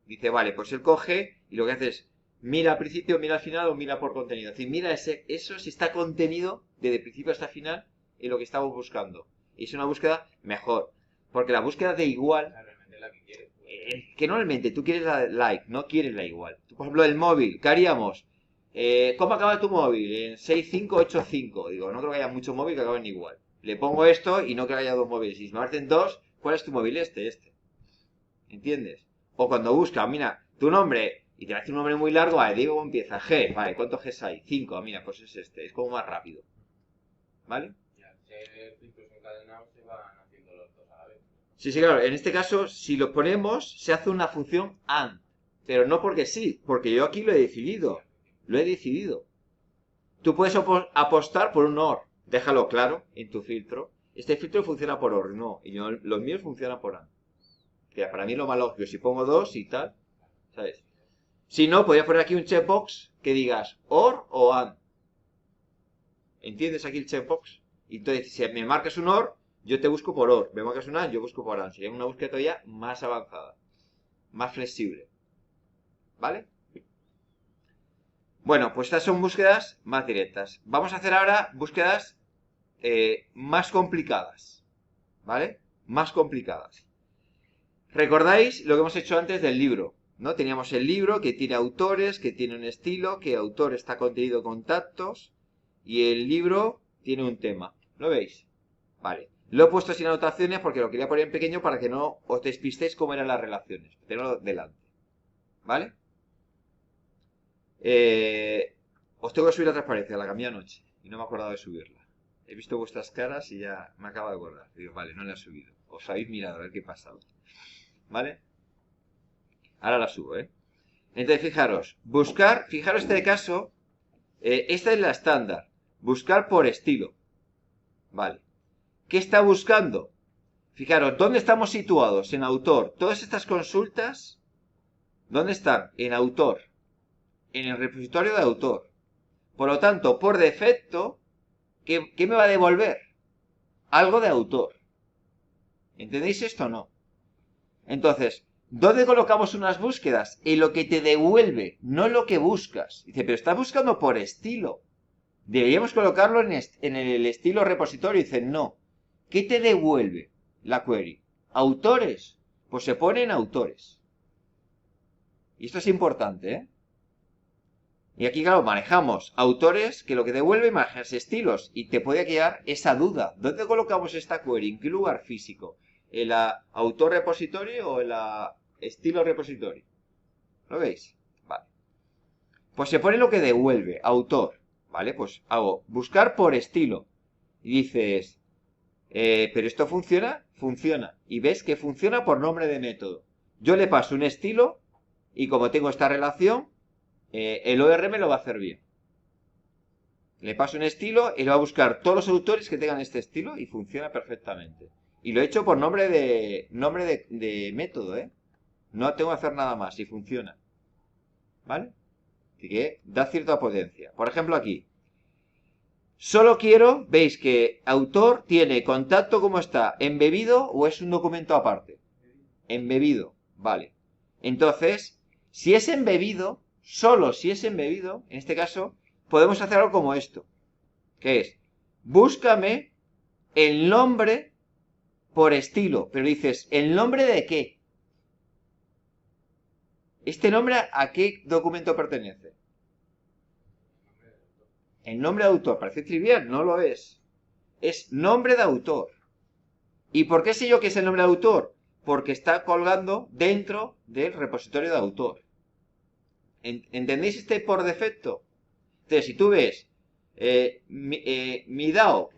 Dice, vale, pues él coge y lo que hace es mira al principio, mira al final o mira por contenido. Es decir, mira eso si está contenido desde el principio hasta el final en lo que estamos buscando. Y es una búsqueda mejor. Porque la búsqueda de igual, Realmente es la que quieres. que normalmente tú quieres la like, no quieres la igual. Tú, por ejemplo, el móvil, ¿qué haríamos? ¿Cómo acaba tu móvil? En 6585. Digo, no creo que haya muchos móviles que acaben igual. Le pongo esto y no creo que haya dos móviles. Si me parecen dos, ¿cuál es tu móvil? Este. ¿Entiendes? O cuando buscas, mira, tu nombre, y te va a decir un nombre muy largo, vale, digo cómo empieza, G, vale, ¿cuántos Gs hay? 5, mira, pues es este, es como más rápido. ¿Vale? Y al ser ciclos encadenados se van haciendo los dos a la vez. Sí, claro, en este caso, si lo ponemos, se hace una función AND. Pero no porque sí, porque yo aquí lo he decidido. Lo he decidido. Tú puedes apostar por un OR. Déjalo claro en tu filtro. Este filtro funciona por OR, no. Y los míos funcionan por AND. Que para mí es lo más lógico. Si pongo 2 y tal, ¿sabes? Si no, podría poner aquí un checkbox que digas OR o AND. ¿Entiendes aquí el checkbox? Y entonces, si me marcas un OR, yo te busco por OR. Me marcas un AND, yo busco por AND. Sería una búsqueda todavía más avanzada. Más flexible. ¿Vale? Bueno, pues estas son búsquedas más directas. Vamos a hacer ahora búsquedas más complicadas. ¿Vale? Más complicadas. ¿Recordáis lo que hemos hecho antes del libro? ¿No? Teníamos el libro que tiene autores, que tiene un estilo, que autor está contenido contactos y el libro tiene un tema. ¿Lo veis? Vale. Lo he puesto sin anotaciones porque lo quería poner en pequeño para que no os despistéis cómo eran las relaciones. Tenerlo delante. ¿Vale? Os tengo que subir la transparencia, la cambié anoche y no me he acordado de subirla. He visto vuestras caras y ya me acabo de acordar. Digo, vale, no la he subido. Os habéis mirado a ver qué pasaba. ¿Vale? Ahora la subo, Entonces, fijaros, buscar, fijaros este caso, esta es la estándar, buscar por estilo. Vale. ¿Qué está buscando? Fijaros, ¿dónde estamos situados? En autor. Todas estas consultas, ¿dónde están? En autor. En el repositorio de autor. Por lo tanto, por defecto, ¿qué me va a devolver? Algo de autor. ¿Entendéis esto o no? Entonces, ¿dónde colocamos unas búsquedas? En lo que te devuelve, no en lo que buscas. Dice, pero estás buscando por estilo. Deberíamos colocarlo en el estilo repositorio. Dice, no. ¿Qué te devuelve la query? ¿Autores? Pues se pone en autores. Y esto es importante, Y aquí, claro, manejamos autores que lo que devuelve manejas estilos. Y te puede quedar esa duda. ¿Dónde colocamos esta query? ¿En qué lugar físico? ¿En la autor repositorio o en la estilo repositorio? ¿Lo veis? Vale. pues se pone lo que devuelve, autor, ¿vale? Pues hago buscar por estilo. Y dices, ¿pero esto funciona? Funciona. Y ves que funciona por nombre de método. Yo le paso un estilo y como tengo esta relación, el OR me lo va a hacer bien. Le paso un estilo y lo va a buscar todos los autores que tengan este estilo y funciona perfectamente. Y lo he hecho por nombre de método, ¿eh? No tengo que hacer nada más y funciona. ¿Vale? Así que da cierta potencia. Por ejemplo aquí. Solo quiero, veis que autor tiene contacto como está, embebido o es un documento aparte. Embebido, vale. Entonces, si es embebido, solo si es embebido, en este caso, podemos hacer algo como esto. Que es, búscame el nombre por estilo. Pero dices, ¿el nombre de qué? ¿Este nombre a qué documento pertenece? El nombre de autor. Parece trivial, no lo es. Es nombre de autor. ¿Y por qué sé yo que es el nombre de autor? Porque está colgando dentro del repositorio de autor. ¿Entendéis este por defecto? Entonces, si tú ves mi DAO,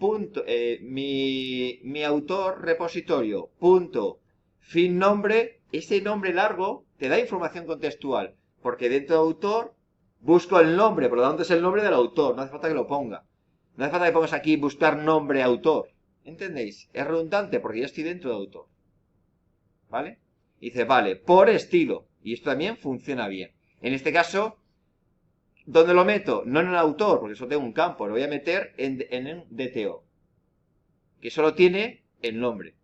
mi autor repositorio, punto, fin nombre, ese nombre largo te da información contextual. Porque dentro de autor busco el nombre, por lo tanto es el nombre del autor, no hace falta que lo ponga. No hace falta que pongas aquí buscar nombre autor. ¿Entendéis? Es redundante porque ya estoy dentro de autor. ¿Vale? Y dice, vale, por estilo. Y esto también funciona bien. En este caso, ¿dónde lo meto? No en el autor, porque solo tengo un campo. Lo voy a meter en un DTO. Que solo tiene el nombre.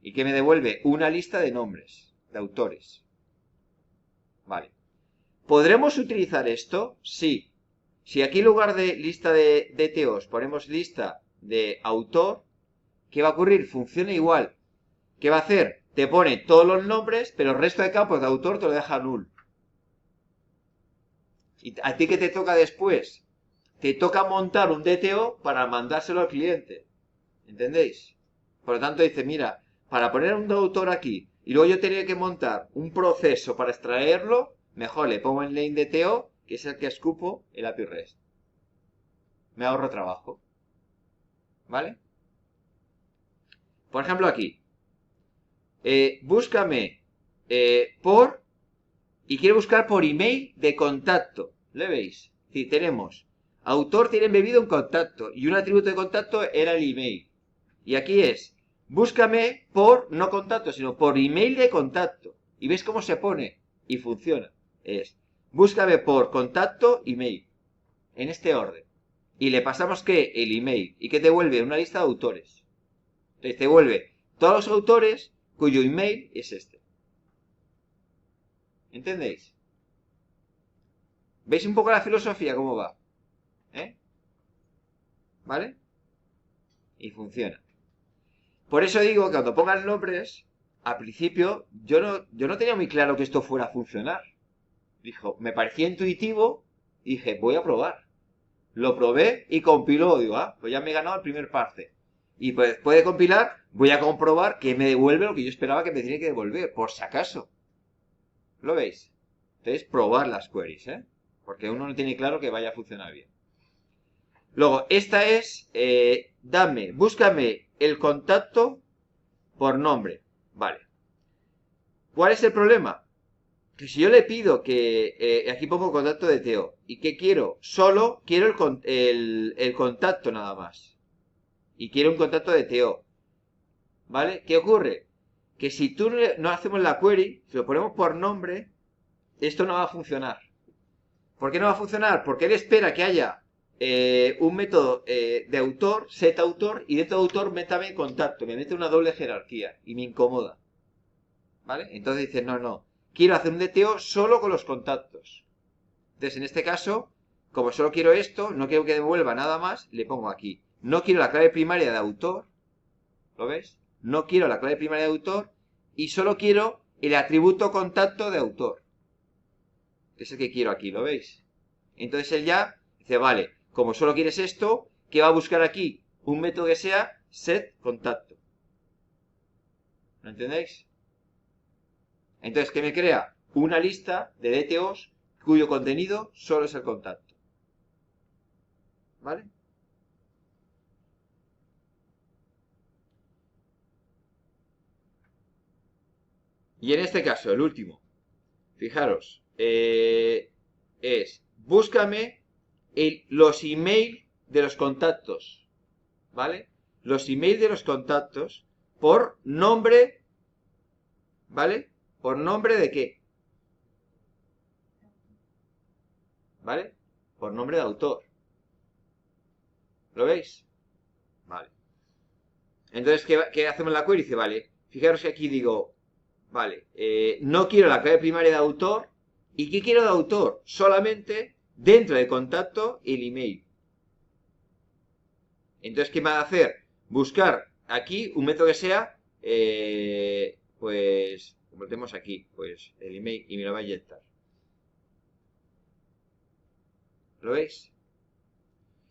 Y que me devuelve una lista de nombres, de autores. Vale. ¿Podremos utilizar esto? Sí. Si aquí en lugar de lista de DTOs ponemos lista de autor, ¿qué va a ocurrir? Funciona igual. ¿Qué va a hacer? Te pone todos los nombres, pero el resto de campos de autor te lo deja null. ¿Y a ti qué te toca después? Te toca montar un DTO para mandárselo al cliente. ¿Entendéis? Por lo tanto dice, mira, para poner un autor aquí y luego yo tenía que montar un proceso para extraerlo, mejor le pongo en lane DTO, que es el que escupo el API REST. Me ahorro trabajo. ¿Vale? Por ejemplo aquí. Búscame por... Y quiero buscar por email de contacto. ¿Le veis? Sí, tenemos. Autor tiene embebido un contacto. Y un atributo de contacto era el email. Y aquí es. Búscame por, no contacto, sino por email de contacto. ¿Y veis cómo se pone? Y funciona. Es. Búscame por contacto, email. En este orden. Y le pasamos que el email. Y que te devuelve una lista de autores. Entonces te devuelve todos los autores cuyo email es este. ¿Entendéis? ¿Veis un poco la filosofía cómo va? ¿Vale? Y funciona. Por eso digo que cuando pongan nombres, al principio yo no tenía muy claro que esto fuera a funcionar. Dijo, me parecía intuitivo y dije, voy a probar. Lo probé y compiló. Digo, pues ya me he ganado el primer parse. Y pues después de compilar, voy a comprobar que me devuelve lo que yo esperaba que me tenía que devolver, por si acaso. ¿Lo veis? Entonces, probar las queries, porque uno no tiene claro que vaya a funcionar bien. Luego, esta es, búscame el contacto por nombre. Vale. ¿Cuál es el problema? Que si yo le pido que, aquí pongo contacto de Teo, ¿y qué quiero? Solo quiero el contacto nada más. Y quiero un contacto de Teo. ¿Vale? ¿Qué ocurre? Que si tú no hacemos la query, si lo ponemos por nombre, esto no va a funcionar. ¿Por qué no va a funcionar? Porque él espera que haya un método de autor, set autor, y dentro de autor métame contacto. Me mete una doble jerarquía y me incomoda. ¿Vale? Entonces dice, no. Quiero hacer un DTO solo con los contactos. Entonces, en este caso, como solo quiero esto, no quiero que devuelva nada más, le pongo aquí. No quiero la clave primaria de autor. ¿Lo ves? No quiero la clave primaria de autor y solo quiero el atributo contacto de autor. Que es el que quiero aquí, ¿lo veis? Entonces él ya dice, vale, como solo quieres esto, ¿qué va a buscar aquí? Un método que sea set contacto. ¿Lo entendéis? Entonces, ¿qué me crea? Una lista de DTOs cuyo contenido solo es el contacto. ¿Vale? Y en este caso, el último, fijaros, es búscame los emails de los contactos, ¿vale? Los emails de los contactos por nombre, ¿vale? ¿Por nombre de qué? ¿Vale? Por nombre de autor. ¿Lo veis? Vale. Entonces, ¿qué hacemos en la query? Dice, vale, fijaros que aquí digo, vale, no quiero la clave primaria de autor. ¿Y qué quiero de autor? Solamente dentro de contacto el email. Entonces, ¿qué me va a hacer? Buscar aquí un método que sea, pues, como tenemos aquí, pues el email y me lo va a inyectar. ¿Lo veis?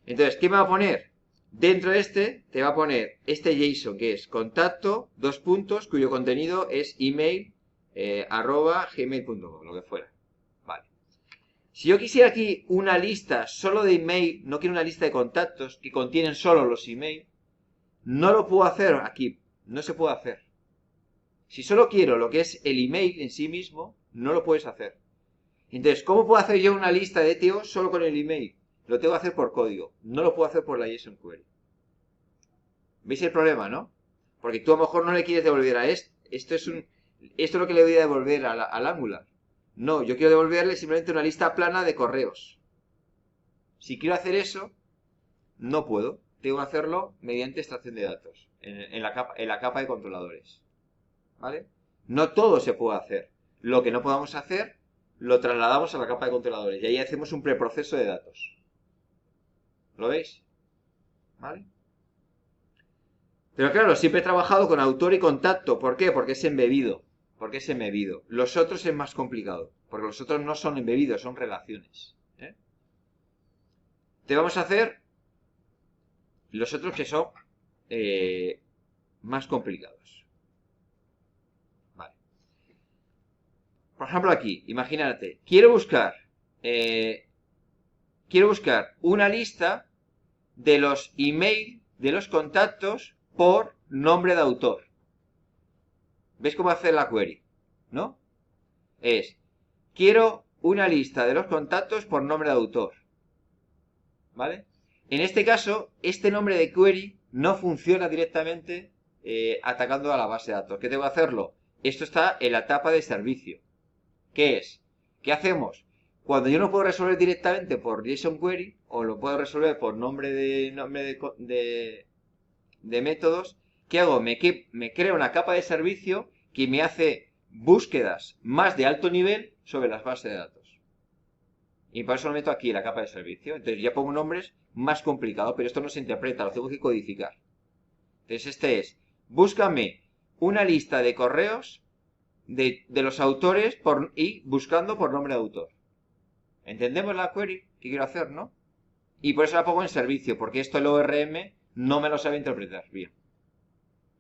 Entonces, ¿qué me va a poner? Dentro de este, te va a poner este JSON que es contacto, dos puntos, cuyo contenido es email, @gmail.com, lo que fuera. Vale. Si yo quisiera aquí una lista solo de email, no quiero una lista de contactos que contienen solo los emails, no lo puedo hacer aquí. No se puede hacer. Si solo quiero lo que es el email en sí mismo, no lo puedes hacer. Entonces, ¿cómo puedo hacer yo una lista de ETO solo con el email? Lo tengo que hacer por código. No lo puedo hacer por la JSON Query. ¿Veis el problema, no? Porque tú a lo mejor no le quieres devolver a esto. Esto es lo que le voy a devolver al Angular. No, yo quiero devolverle simplemente una lista plana de correos. Si quiero hacer eso, no puedo. Tengo que hacerlo mediante extracción de datos en la capa de controladores. ¿Vale? No todo se puede hacer. Lo que no podamos hacer, lo trasladamos a la capa de controladores. Y ahí hacemos un preproceso de datos. ¿Lo veis? ¿Vale? Pero claro, siempre he trabajado con autor y contacto. ¿Por qué? Porque es embebido. Porque es embebido. Los otros es más complicado. Porque los otros no son embebidos, son relaciones. Te vamos a hacer los otros que son más complicados. Vale. Por ejemplo aquí, imagínate, quiero buscar una lista de los emails de los contactos por nombre de autor. ¿Ves cómo hacer la query? ¿No? Quiero una lista de los contactos por nombre de autor. ¿Vale? En este caso, este nombre de query no funciona directamente atacando a la base de datos. ¿Qué tengo que hacerlo? Esto está en la etapa de servicio. ¿Qué es? ¿Qué hacemos? Cuando yo no puedo resolver directamente por JSON Query, o lo puedo resolver por nombre de métodos, ¿qué hago? Me creo una capa de servicio que me hace búsquedas más de alto nivel sobre las bases de datos. Y por eso lo meto aquí, en la capa de servicio. Entonces ya pongo nombres más complicados, pero esto no se interpreta, lo tengo que codificar. Entonces este es, búscame una lista de correos de los autores y buscando por nombre de autor. ¿Entendemos la query que quiero hacer, no? Y por eso la pongo en servicio, porque esto el ORM no me lo sabe interpretar bien.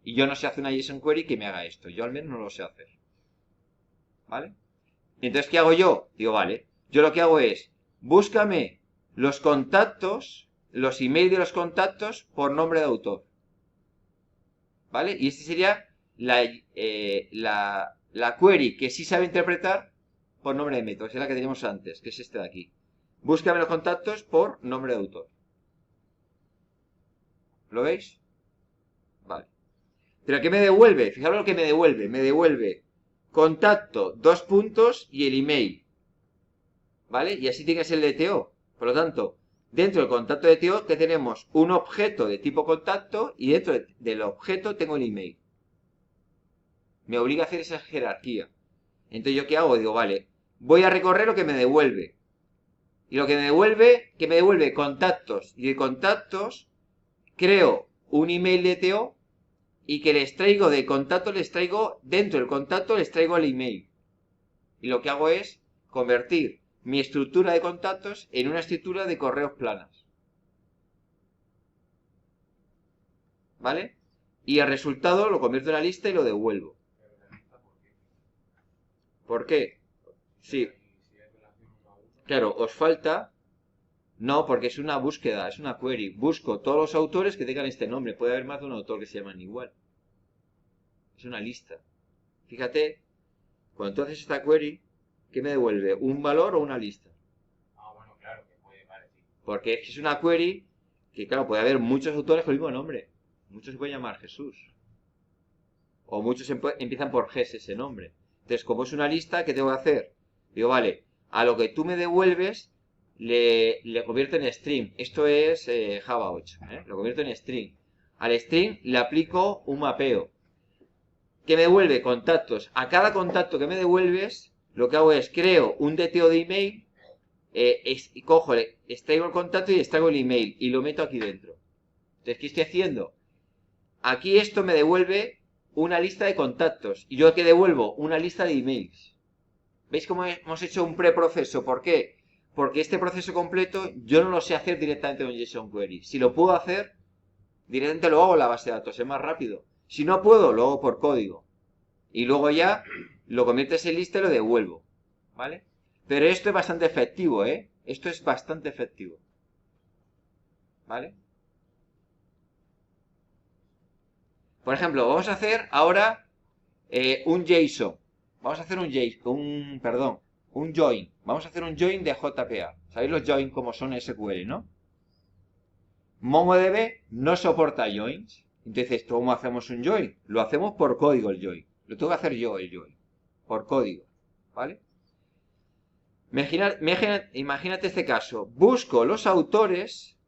Y yo no sé hacer una JSON query que me haga esto. Yo al menos no lo sé hacer. ¿Vale? Entonces, ¿qué hago yo? Digo, vale, yo lo que hago es, búscame los contactos, los emails de los contactos por nombre de autor. ¿Vale? Y esta sería la query que sí sabe interpretar por nombre de método. Es la que teníamos antes, que es este de aquí. Búscame los contactos por nombre de autor. ¿Lo veis? Vale. ¿Pero qué me devuelve? Fijaros lo que me devuelve. Me devuelve contacto, dos puntos y el email. ¿Vale? Y así tienes el DTO. Por lo tanto, dentro del contacto de DTO que tenemos un objeto de tipo contacto y dentro del objeto tengo el email. Me obliga a hacer esa jerarquía. Entonces, ¿yo qué hago? Digo, vale, voy a recorrer lo que me devuelve. Y lo que me devuelve contactos. Y de contactos creo un email DTO y que les traigo de contacto, dentro del contacto les traigo el email. Y lo que hago es convertir mi estructura de contactos en una estructura de correos planas. ¿Vale? Y el resultado lo convierto en una lista y lo devuelvo. ¿Por qué? Sí. Claro, os falta... No, porque es una búsqueda, es una query. Busco todos los autores que tengan este nombre. Puede haber más de un autor que se llaman igual. Es una lista. Fíjate, cuando tú haces esta query, ¿qué me devuelve? ¿Un valor o una lista? Ah, bueno, claro, que puede, vale, sí. Porque es una query que, claro, puede haber muchos autores con el mismo nombre. Muchos se pueden llamar Jesús. O muchos empiezan por Ges ese nombre. Entonces, como es una lista, ¿qué tengo que hacer? Digo, vale, a lo que tú me devuelves le convierto en string. Esto es Java 8. Lo convierto en string. Al string le aplico un mapeo. Que me devuelve contactos. A cada contacto que me devuelves, lo que hago es creo un DTO de email, cojo, extraigo el contacto y extraigo el email y lo meto aquí dentro. Entonces, ¿qué estoy haciendo? Aquí esto me devuelve una lista de contactos y yo aquí devuelvo una lista de emails. ¿Veis cómo hemos hecho un preproceso? ¿Por qué? Porque este proceso completo yo no lo sé hacer directamente con JSON Query. Si lo puedo hacer, directamente lo hago en la base de datos, es más rápido. Si no puedo, lo hago por código. Y luego ya lo conviertes en lista y lo devuelvo. ¿Vale? Pero esto es bastante efectivo, ¿eh? Esto es bastante efectivo. ¿Vale? Por ejemplo, vamos a hacer ahora un JSON. Vamos a hacer un join. Vamos a hacer un join de JPA. ¿Sabéis los join como son SQL, no? MongoDB no soporta joins. Entonces, ¿cómo hacemos un join? Lo hacemos por código el join. Lo tengo que hacer yo el join. Por código. ¿Vale? Imagínate este caso. Busco los autores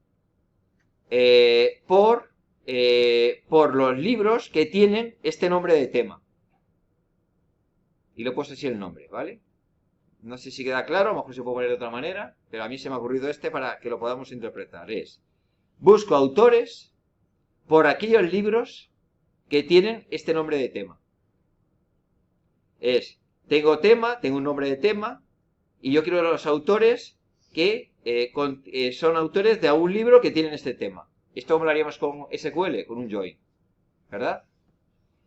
por los libros que tienen este nombre de tema. Y le he puesto así el nombre, ¿vale? No sé si queda claro, a lo mejor se puede poner de otra manera, pero a mí se me ha ocurrido para que lo podamos interpretar. Busco autores por aquellos libros que tienen este nombre de tema. Tengo un nombre de tema, y yo quiero los autores que son autores de algún libro que tienen este tema. Esto lo haríamos con SQL, con un join, ¿verdad?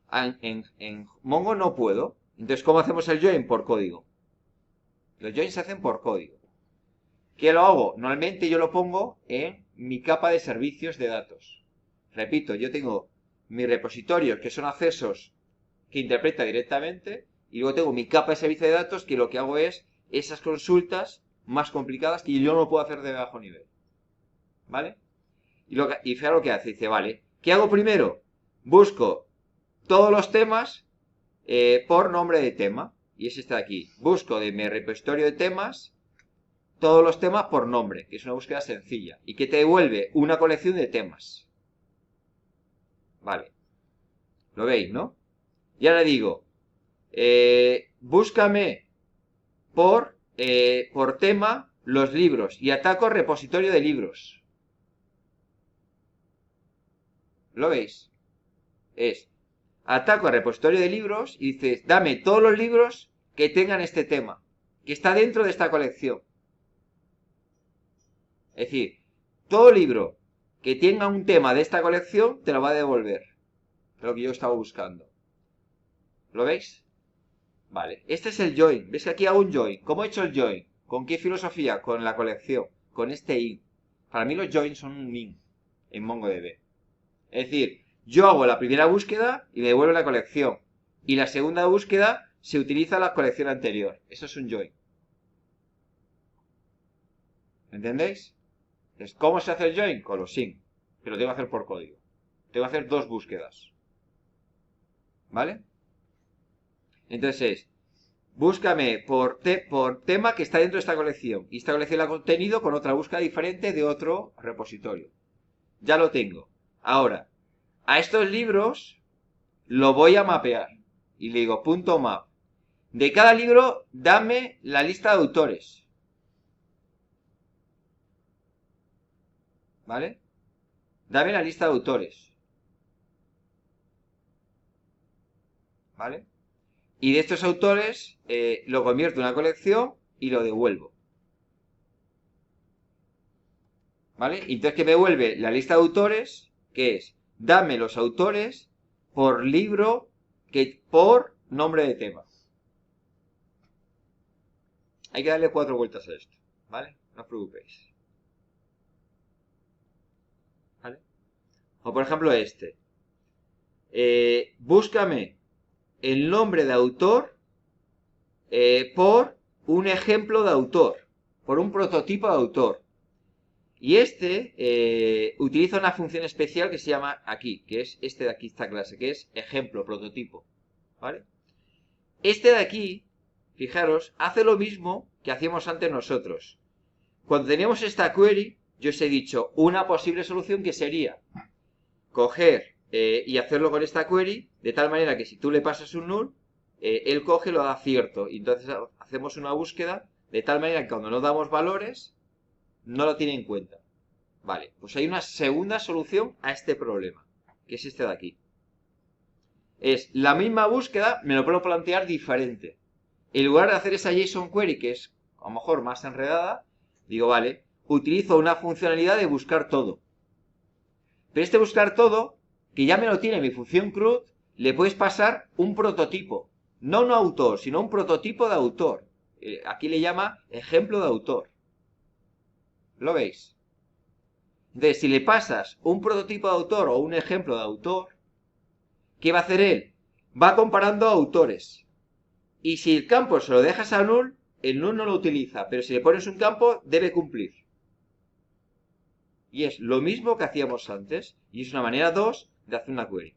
En Mongo no puedo. Entonces, ¿cómo hacemos el join? Por código. Los joins se hacen por código. ¿Qué lo hago? Normalmente yo lo pongo en mi capa de servicios de datos. Repito, yo tengo mis repositorios que son accesos que interpreta directamente y luego tengo mi capa de servicio de datos que lo que hago es esas consultas más complicadas que yo no puedo hacer de bajo nivel. ¿Vale? Y fijaros lo que hace. Dice, vale, ¿qué hago primero? Busco todos los temas por nombre de tema. Y es este de aquí. Busco de mi repositorio de temas todos los temas por nombre, que es una búsqueda sencilla. Y que te devuelve una colección de temas. Vale. ¿Lo veis, no? Y ahora digo, búscame por tema los libros y ataco repositorio de libros. ¿Lo veis? Ataco al repositorio de libros y dices, dame todos los libros que tengan este tema, que está dentro de esta colección. Es decir, todo libro que tenga un tema de esta colección te lo va a devolver. Lo que yo estaba buscando. ¿Lo veis? Vale, este es el join. ¿Ves que aquí hago un join? ¿Cómo he hecho el join? ¿Con qué filosofía? Con la colección. Con este in. Para mí los joins son un in en MongoDB. Es decir, yo hago la primera búsqueda y me devuelve la colección. Y la segunda búsqueda se utiliza la colección anterior. Eso es un join. ¿Entendéis? Entonces, ¿cómo se hace el join? Con los in. Pero lo tengo que hacer por código. Tengo que hacer dos búsquedas. ¿Vale? Entonces, búscame por tema que está dentro de esta colección. Y esta colección la ha contenido con otra búsqueda diferente de otro repositorio. Ya lo tengo. Ahora, a estos libros lo voy a mapear. Y le digo .map. De cada libro, dame la lista de autores. ¿Vale? Dame la lista de autores. ¿Vale? Y de estos autores lo convierto en una colección y lo devuelvo. ¿Vale? Y entonces que me devuelve la lista de autores, que es, dame los autores por libro, por nombre de tema. Hay que darle 4 vueltas a esto. ¿vale? No os preocupéis. ¿Vale? O por ejemplo este. Búscame el nombre de autor por un ejemplo de autor, por un prototipo de autor. Y utiliza una función especial que se llama aquí, que es este de aquí, esta clase, que es ejemplo, prototipo, ¿vale? Este de aquí, fijaros, hace lo mismo que hacíamos antes nosotros. Cuando teníamos esta query, yo os he dicho una posible solución que sería coger y hacerlo con esta query, de tal manera que si tú le pasas un null, él coge y lo da cierto. Y entonces hacemos una búsqueda de tal manera que cuando no damos valores, no lo tiene en cuenta. Vale, pues hay una segunda solución a este problema, que es este de aquí. Es la misma búsqueda, me lo puedo plantear diferente. En lugar de hacer esa JSON query, que es a lo mejor más enredada, digo, vale, utilizo una funcionalidad de buscar todo. Pero este buscar todo, que ya me lo tiene mi función CRUD, le puedes pasar un prototipo. No un autor, sino un prototipo de autor. Aquí le llama ejemplo de autor. ¿Lo veis? Entonces, si le pasas un prototipo de autor o un ejemplo de autor, ¿qué va a hacer él? Va comparando autores. Y si el campo se lo dejas a null, el null no lo utiliza. Pero si le pones un campo, debe cumplir. Y es lo mismo que hacíamos antes. Y es una manera 2 de hacer una query.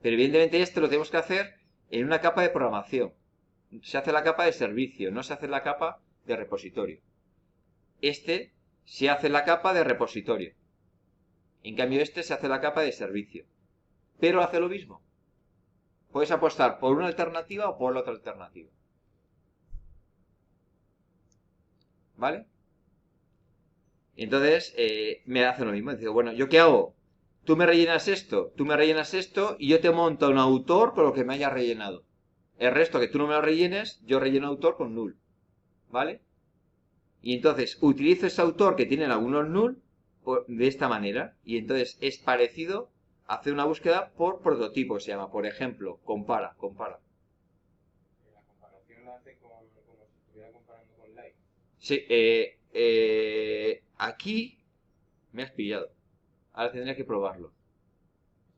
Pero evidentemente esto lo tenemos que hacer en una capa de programación. Se hace la capa de servicio, no se hace la capa de repositorio. Este se hace la capa de repositorio. En cambio este se hace la capa de servicio. Pero hace lo mismo. Puedes apostar por una alternativa o por la otra alternativa. ¿Vale? Entonces, me hace lo mismo. Digo, bueno, ¿yo qué hago? Tú me rellenas esto y yo te monto un autor con lo que me haya rellenado. El resto que tú no me lo rellenes, yo relleno autor con null. ¿Vale? Y entonces utilizo ese autor que tiene algunos null de esta manera. Y entonces es parecido a hacer una búsqueda por prototipo, se llama. Por ejemplo, compara. La comparación la hace como si estuviera comparando con like. Sí, aquí me has pillado. Ahora tendría que probarlo.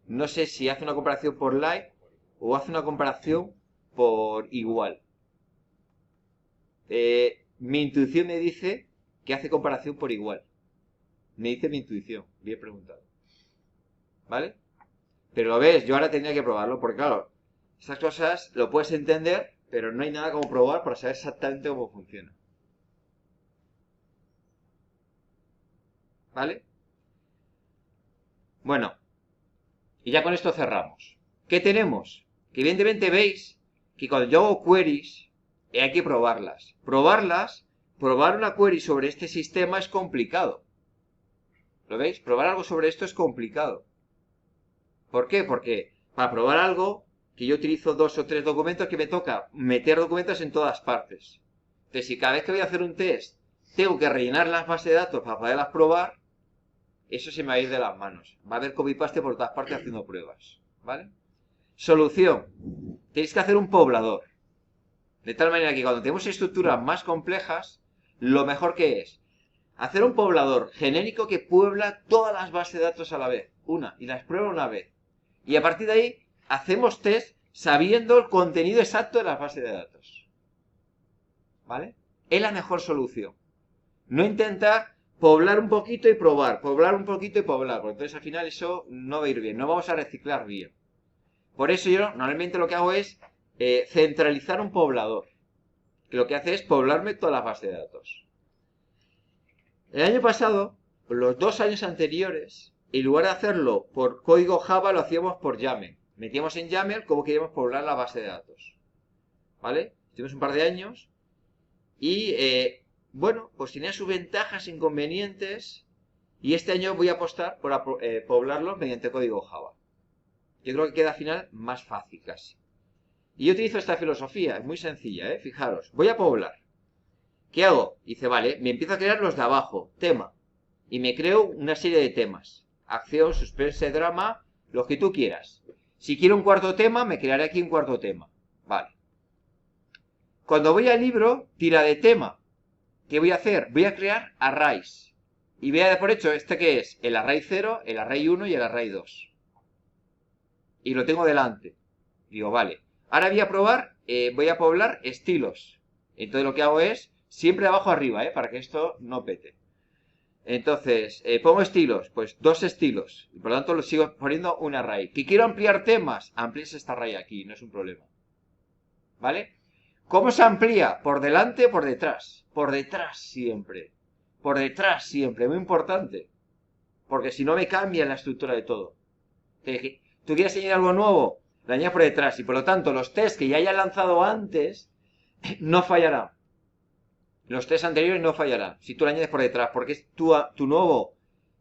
No sé si hace una comparación por like o hace una comparación por igual. Mi intuición me dice que hace comparación por igual. Me dice mi intuición, bien preguntado. ¿Vale? Pero lo ves, yo ahora tendría que probarlo, porque claro, estas cosas lo puedes entender, pero no hay nada como probar para saber exactamente cómo funciona. ¿Vale? Bueno, y ya con esto cerramos. ¿Qué tenemos? Que evidentemente veis que cuando yo hago queries, hay que probarlas. Probar una query sobre este sistema es complicado. ¿Lo veis? Probar algo sobre esto es complicado. ¿Por qué? Porque para probar algo, que yo utilizo 2 o 3 documentos, que me toca meter documentos en todas partes. Entonces, si cada vez que voy a hacer un test, tengo que rellenar las bases de datos para poderlas probar, eso se me va a ir de las manos. Va a haber copy-paste por todas partes haciendo pruebas. ¿Vale? Solución. Tenéis que hacer un poblador. De tal manera que cuando tenemos estructuras más complejas, lo mejor que es hacer un poblador genérico que puebla todas las bases de datos a la vez. Y las prueba una vez. Y a partir de ahí, hacemos test sabiendo el contenido exacto de las bases de datos. ¿Vale? Es la mejor solución. No intentar poblar un poquito y probar, poblar un poquito y poblar, porque entonces al final eso no va a ir bien, no vamos a reciclar bien. Por eso yo normalmente lo que hago es centralizar un poblador, que lo que hace es poblarme todas las bases de datos. El año pasado, los 2 años anteriores, en lugar de hacerlo por código Java, lo hacíamos por YAML. Metíamos en YAML cómo queríamos poblar la base de datos. ¿Vale? Estuvimos un par de años y bueno, pues tenía sus ventajas, inconvenientes, y este año voy a apostar por poblarlos mediante código Java. Yo creo que queda al final más fácil casi. Y yo utilizo esta filosofía, es muy sencilla, fijaros, voy a poblar. ¿Qué hago? Dice, vale, me empiezo a crear los de abajo, tema, y me creo una serie de temas. Acción, suspense, drama, los que tú quieras. Si quiero un cuarto tema, me crearé aquí un cuarto tema. Vale. Cuando voy al libro, tira de tema. ¿qué voy a hacer? Voy a crear arrays. Y voy a dar por hecho este que es el array 0, el array 1 y el array 2. Y lo tengo delante. Digo, vale. Ahora voy a poblar estilos. Entonces lo que hago es siempre de abajo arriba, para que esto no pete. Entonces, pongo estilos, pues 2 estilos. Y por lo tanto lo sigo poniendo un array. ¿Que quiero ampliar temas? Amplíes este array aquí, no es un problema. ¿Vale? ¿Cómo se amplía? ¿Por delante o por detrás? Por detrás siempre. Por detrás siempre, muy importante. Porque si no me cambia la estructura de todo. ¿Tú quieres añadir algo nuevo? Lo añades por detrás. Y por lo tanto, los tests que ya haya lanzado antes no fallarán. Los tests anteriores no fallarán si tú lo añades por detrás. Porque es tu nuevo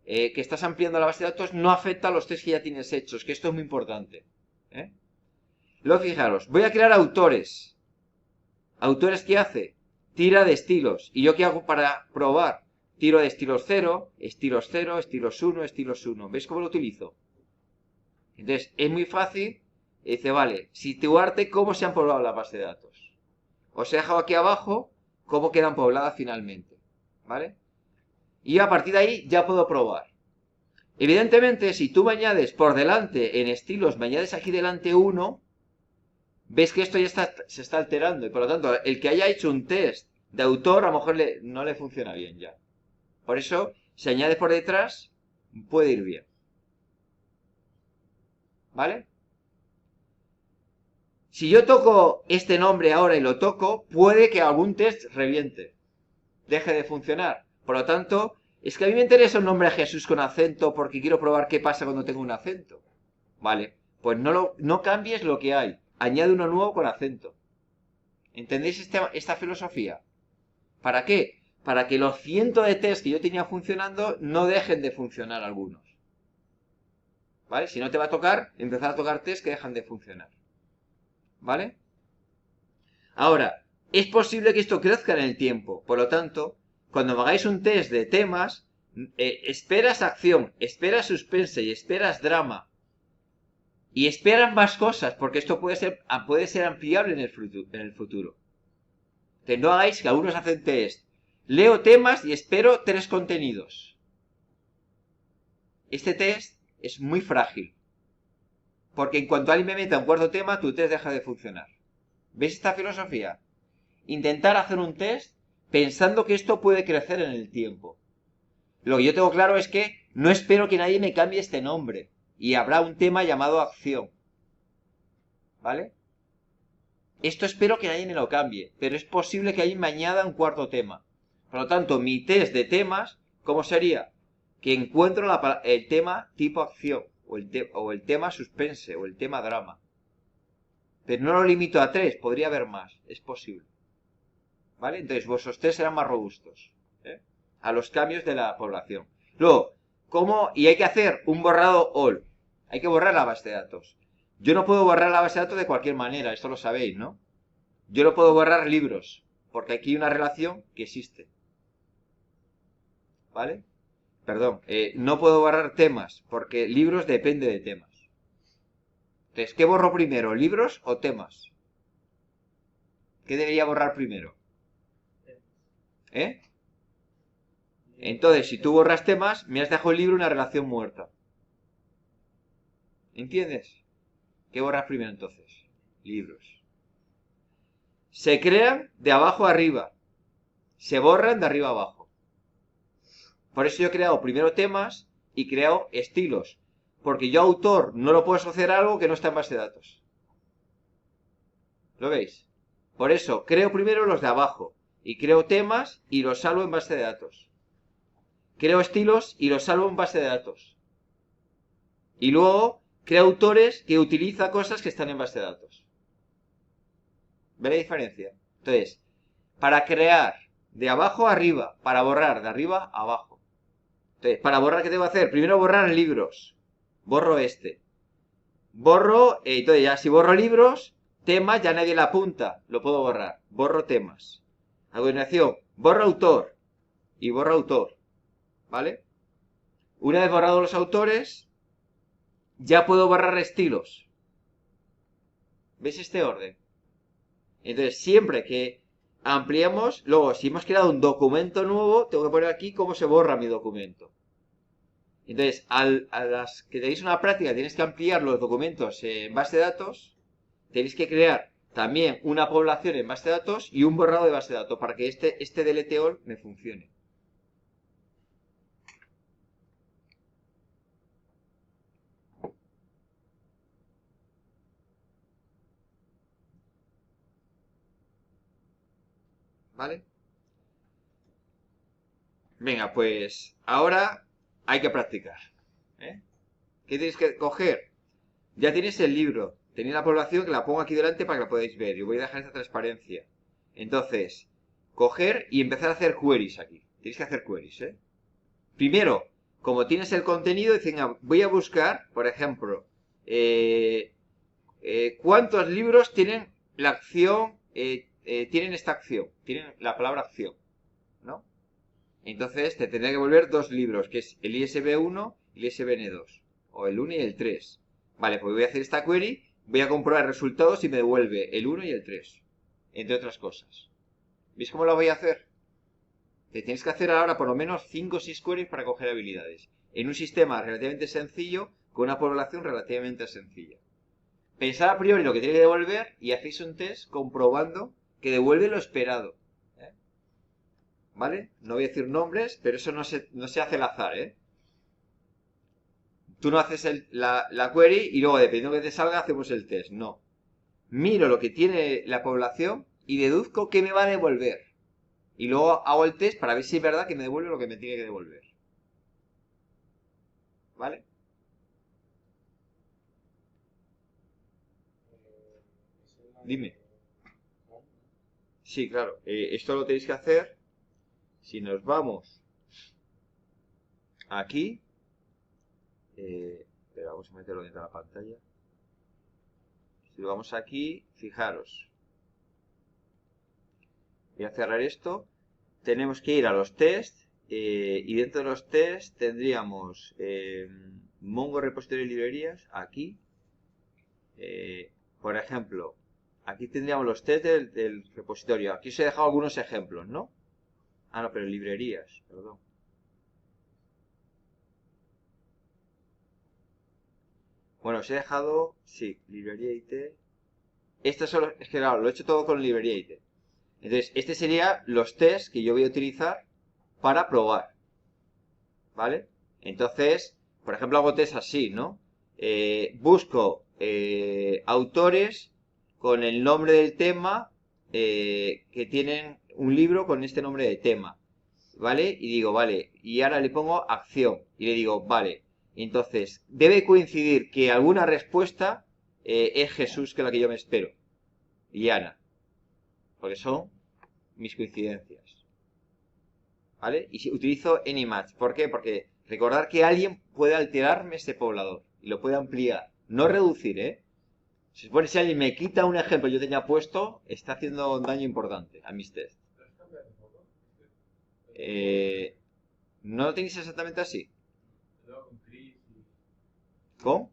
que estás ampliando la base de datos no afecta a los tests que ya tienes hechos. Que esto es muy importante. Luego fijaros, voy a crear autores. ¿Autores qué hace? Tira de estilos. ¿Y yo qué hago para probar? Tiro de estilos 0, estilos 0, estilos 1, estilos 1. ¿Veis cómo lo utilizo? Entonces, es muy fácil. Y dice, vale, situarte cómo se han poblado la base de datos. Os he dejado aquí abajo cómo quedan pobladas finalmente. ¿Vale? Y a partir de ahí ya puedo probar. Evidentemente, si tú me añades por delante en estilos, me añades aquí delante 1, ves que esto ya se está alterando. Y por lo tanto, el que haya hecho un test de autor, a lo mejor no le funciona bien ya. Por eso, si añade por detrás, puede ir bien. ¿Vale? Si yo toco este nombre ahora y lo toco, puede que algún test reviente. Deje de funcionar. Por lo tanto, es que a mí me interesa un nombre a Jesús con acento porque quiero probar qué pasa cuando tengo un acento. Vale, pues no cambies lo que hay. Añade uno nuevo con acento. ¿Entendéis esta filosofía? ¿Para qué? Para que los cientos de tests que yo tenía funcionando no dejen de funcionar algunos. ¿Vale? Si no te va a tocar, empezar a tocar tests que dejan de funcionar. ¿Vale? Ahora, es posible que esto crezca en el tiempo. Por lo tanto, cuando me hagáis un test de temas, esperas acción, esperas suspense y esperas drama. Y esperan más cosas, porque esto puede ser ampliable en el futuro. Que no hagáis que algunos hacen test. Leo temas y espero 3 contenidos. Este test es muy frágil. Porque en cuanto alguien me meta un cuarto tema, tu test deja de funcionar. ¿Veis esta filosofía? Intentar hacer un test pensando que esto puede crecer en el tiempo. Lo que yo tengo claro es que no espero que nadie me cambie este nombre. Y habrá un tema llamado acción. ¿Vale? Esto espero que nadie me lo cambie. Pero es posible que alguien me añada un cuarto tema. Por lo tanto, mi test de temas, ¿cómo sería? Que encuentro el tema tipo acción. O el tema suspense. O el tema drama. Pero no lo limito a 3. Podría haber más. Es posible. ¿Vale? Entonces, vuestros test serán más robustos. A los cambios de la población. Luego, ¿cómo? Y hay que hacer un borrado all. Hay que borrar la base de datos. Yo no puedo borrar la base de datos de cualquier manera, esto lo sabéis, ¿no? Yo no puedo borrar libros, porque aquí hay una relación que existe. ¿Vale? Perdón, no puedo borrar temas, porque libros depende de temas. Entonces, ¿qué borro primero, libros o temas? ¿Qué debería borrar primero? Entonces, si tú borras temas, me has dejado el libro una relación muerta. ¿Entiendes? ¿Qué borras primero entonces? Libros. Se crean de abajo a arriba. Se borran de arriba a abajo. Por eso yo he creado primero temas y he creado estilos. Porque yo, autor, no lo puedo asociar a algo que no está en base de datos. ¿Lo veis? Por eso, creo primero los de abajo. Y creo temas y los salvo en base de datos. Creo estilos y los salvo en base de datos. Y luego creo autores que utiliza cosas que están en base de datos. ¿Ve la diferencia? Entonces, para crear de abajo a arriba, para borrar de arriba a abajo. Entonces, para borrar, ¿qué tengo que hacer? Primero borrar libros. Borro este. Borro, entonces ya si borro libros, temas ya nadie la apunta. Lo puedo borrar. Borro temas. A continuación, borro autor. Y borro autor. ¿Vale? Una vez borrados los autores, ya puedo borrar estilos. ¿Veis este orden? Entonces, siempre que ampliamos, luego si hemos creado un documento nuevo, tengo que poner aquí cómo se borra mi documento. Entonces, a las que tenéis una práctica, tenéis que ampliar los documentos en base de datos, tenéis que crear también una población en base de datos y un borrado de base de datos para que este delete all me funcione. ¿Vale? Venga, pues ahora hay que practicar. ¿Eh? ¿Qué tenéis que coger? Ya tenéis el libro, tenéis la población que la pongo aquí delante para que la podáis ver. Y voy a dejar esta transparencia. Entonces, coger y empezar a hacer queries aquí. Tenéis que hacer queries, ¿eh? Primero, como tienes el contenido, dicen, voy a buscar, por ejemplo, ¿cuántos libros tienen la acción, tienen esta acción? Tienen la palabra acción, ¿no? Entonces te tendré que volver dos libros, que es el ISBN1 y el ISBN2, o el 1 y el 3. Vale, pues voy a hacer esta query, voy a comprobar resultados y me devuelve el 1 y el 3, entre otras cosas. ¿Veis cómo lo voy a hacer? Te tienes que hacer ahora por lo menos 5 o 6 queries para coger habilidades, en un sistema relativamente sencillo, con una población relativamente sencilla. Pensad a priori lo que tiene que devolver y hacéis un test comprobando que devuelve lo esperado. ¿Vale? No voy a decir nombres, pero eso no se hace al azar, ¿eh? Tú no haces la query y luego, dependiendo de lo que te salga, hacemos el test. No. Miro lo que tiene la población y deduzco qué me va a devolver. Y luego hago el test para ver si es verdad que me devuelve lo que me tiene que devolver. ¿Vale? Dime. Sí, claro. Esto lo tenéis que hacer. Si nos vamos aquí. Pero vamos a meterlo dentro de la pantalla. Si vamos aquí, fijaros. Voy a cerrar esto. Tenemos que ir a los tests. Y dentro de los tests tendríamos Mongo repositorio y librerías. Aquí. Por ejemplo, aquí tendríamos los tests del repositorio. Aquí os he dejado algunos ejemplos, ¿no? Ah, no, pero librerías, perdón. Bueno, os he dejado, sí, librería IT. Estos son es que claro, lo he hecho todo con librería IT. Entonces, este sería los tests que yo voy a utilizar para probar. ¿Vale? Entonces, por ejemplo, hago test así, ¿no? Busco autores con el nombre del tema que tienen un libro con este nombre de tema. ¿Vale? Y digo, vale, y ahora le pongo acción. Y le digo, vale. Entonces, debe coincidir que alguna respuesta es Jesús, que es la que yo me espero. Y Ana. Porque son mis coincidencias. ¿Vale? Y si utilizo AnyMatch. ¿Por qué? Porque recordar que alguien puede alterarme este poblador. Y lo puede ampliar. No reducir, ¿eh? Se supone que si alguien me quita un ejemplo que yo tenía puesto, está haciendo un daño importante a mis tests. ¿No lo tenéis exactamente así? ¿Cómo?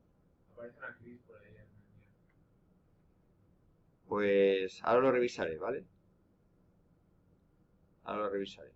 Pues ahora lo revisaré, ¿vale? Ahora lo revisaré.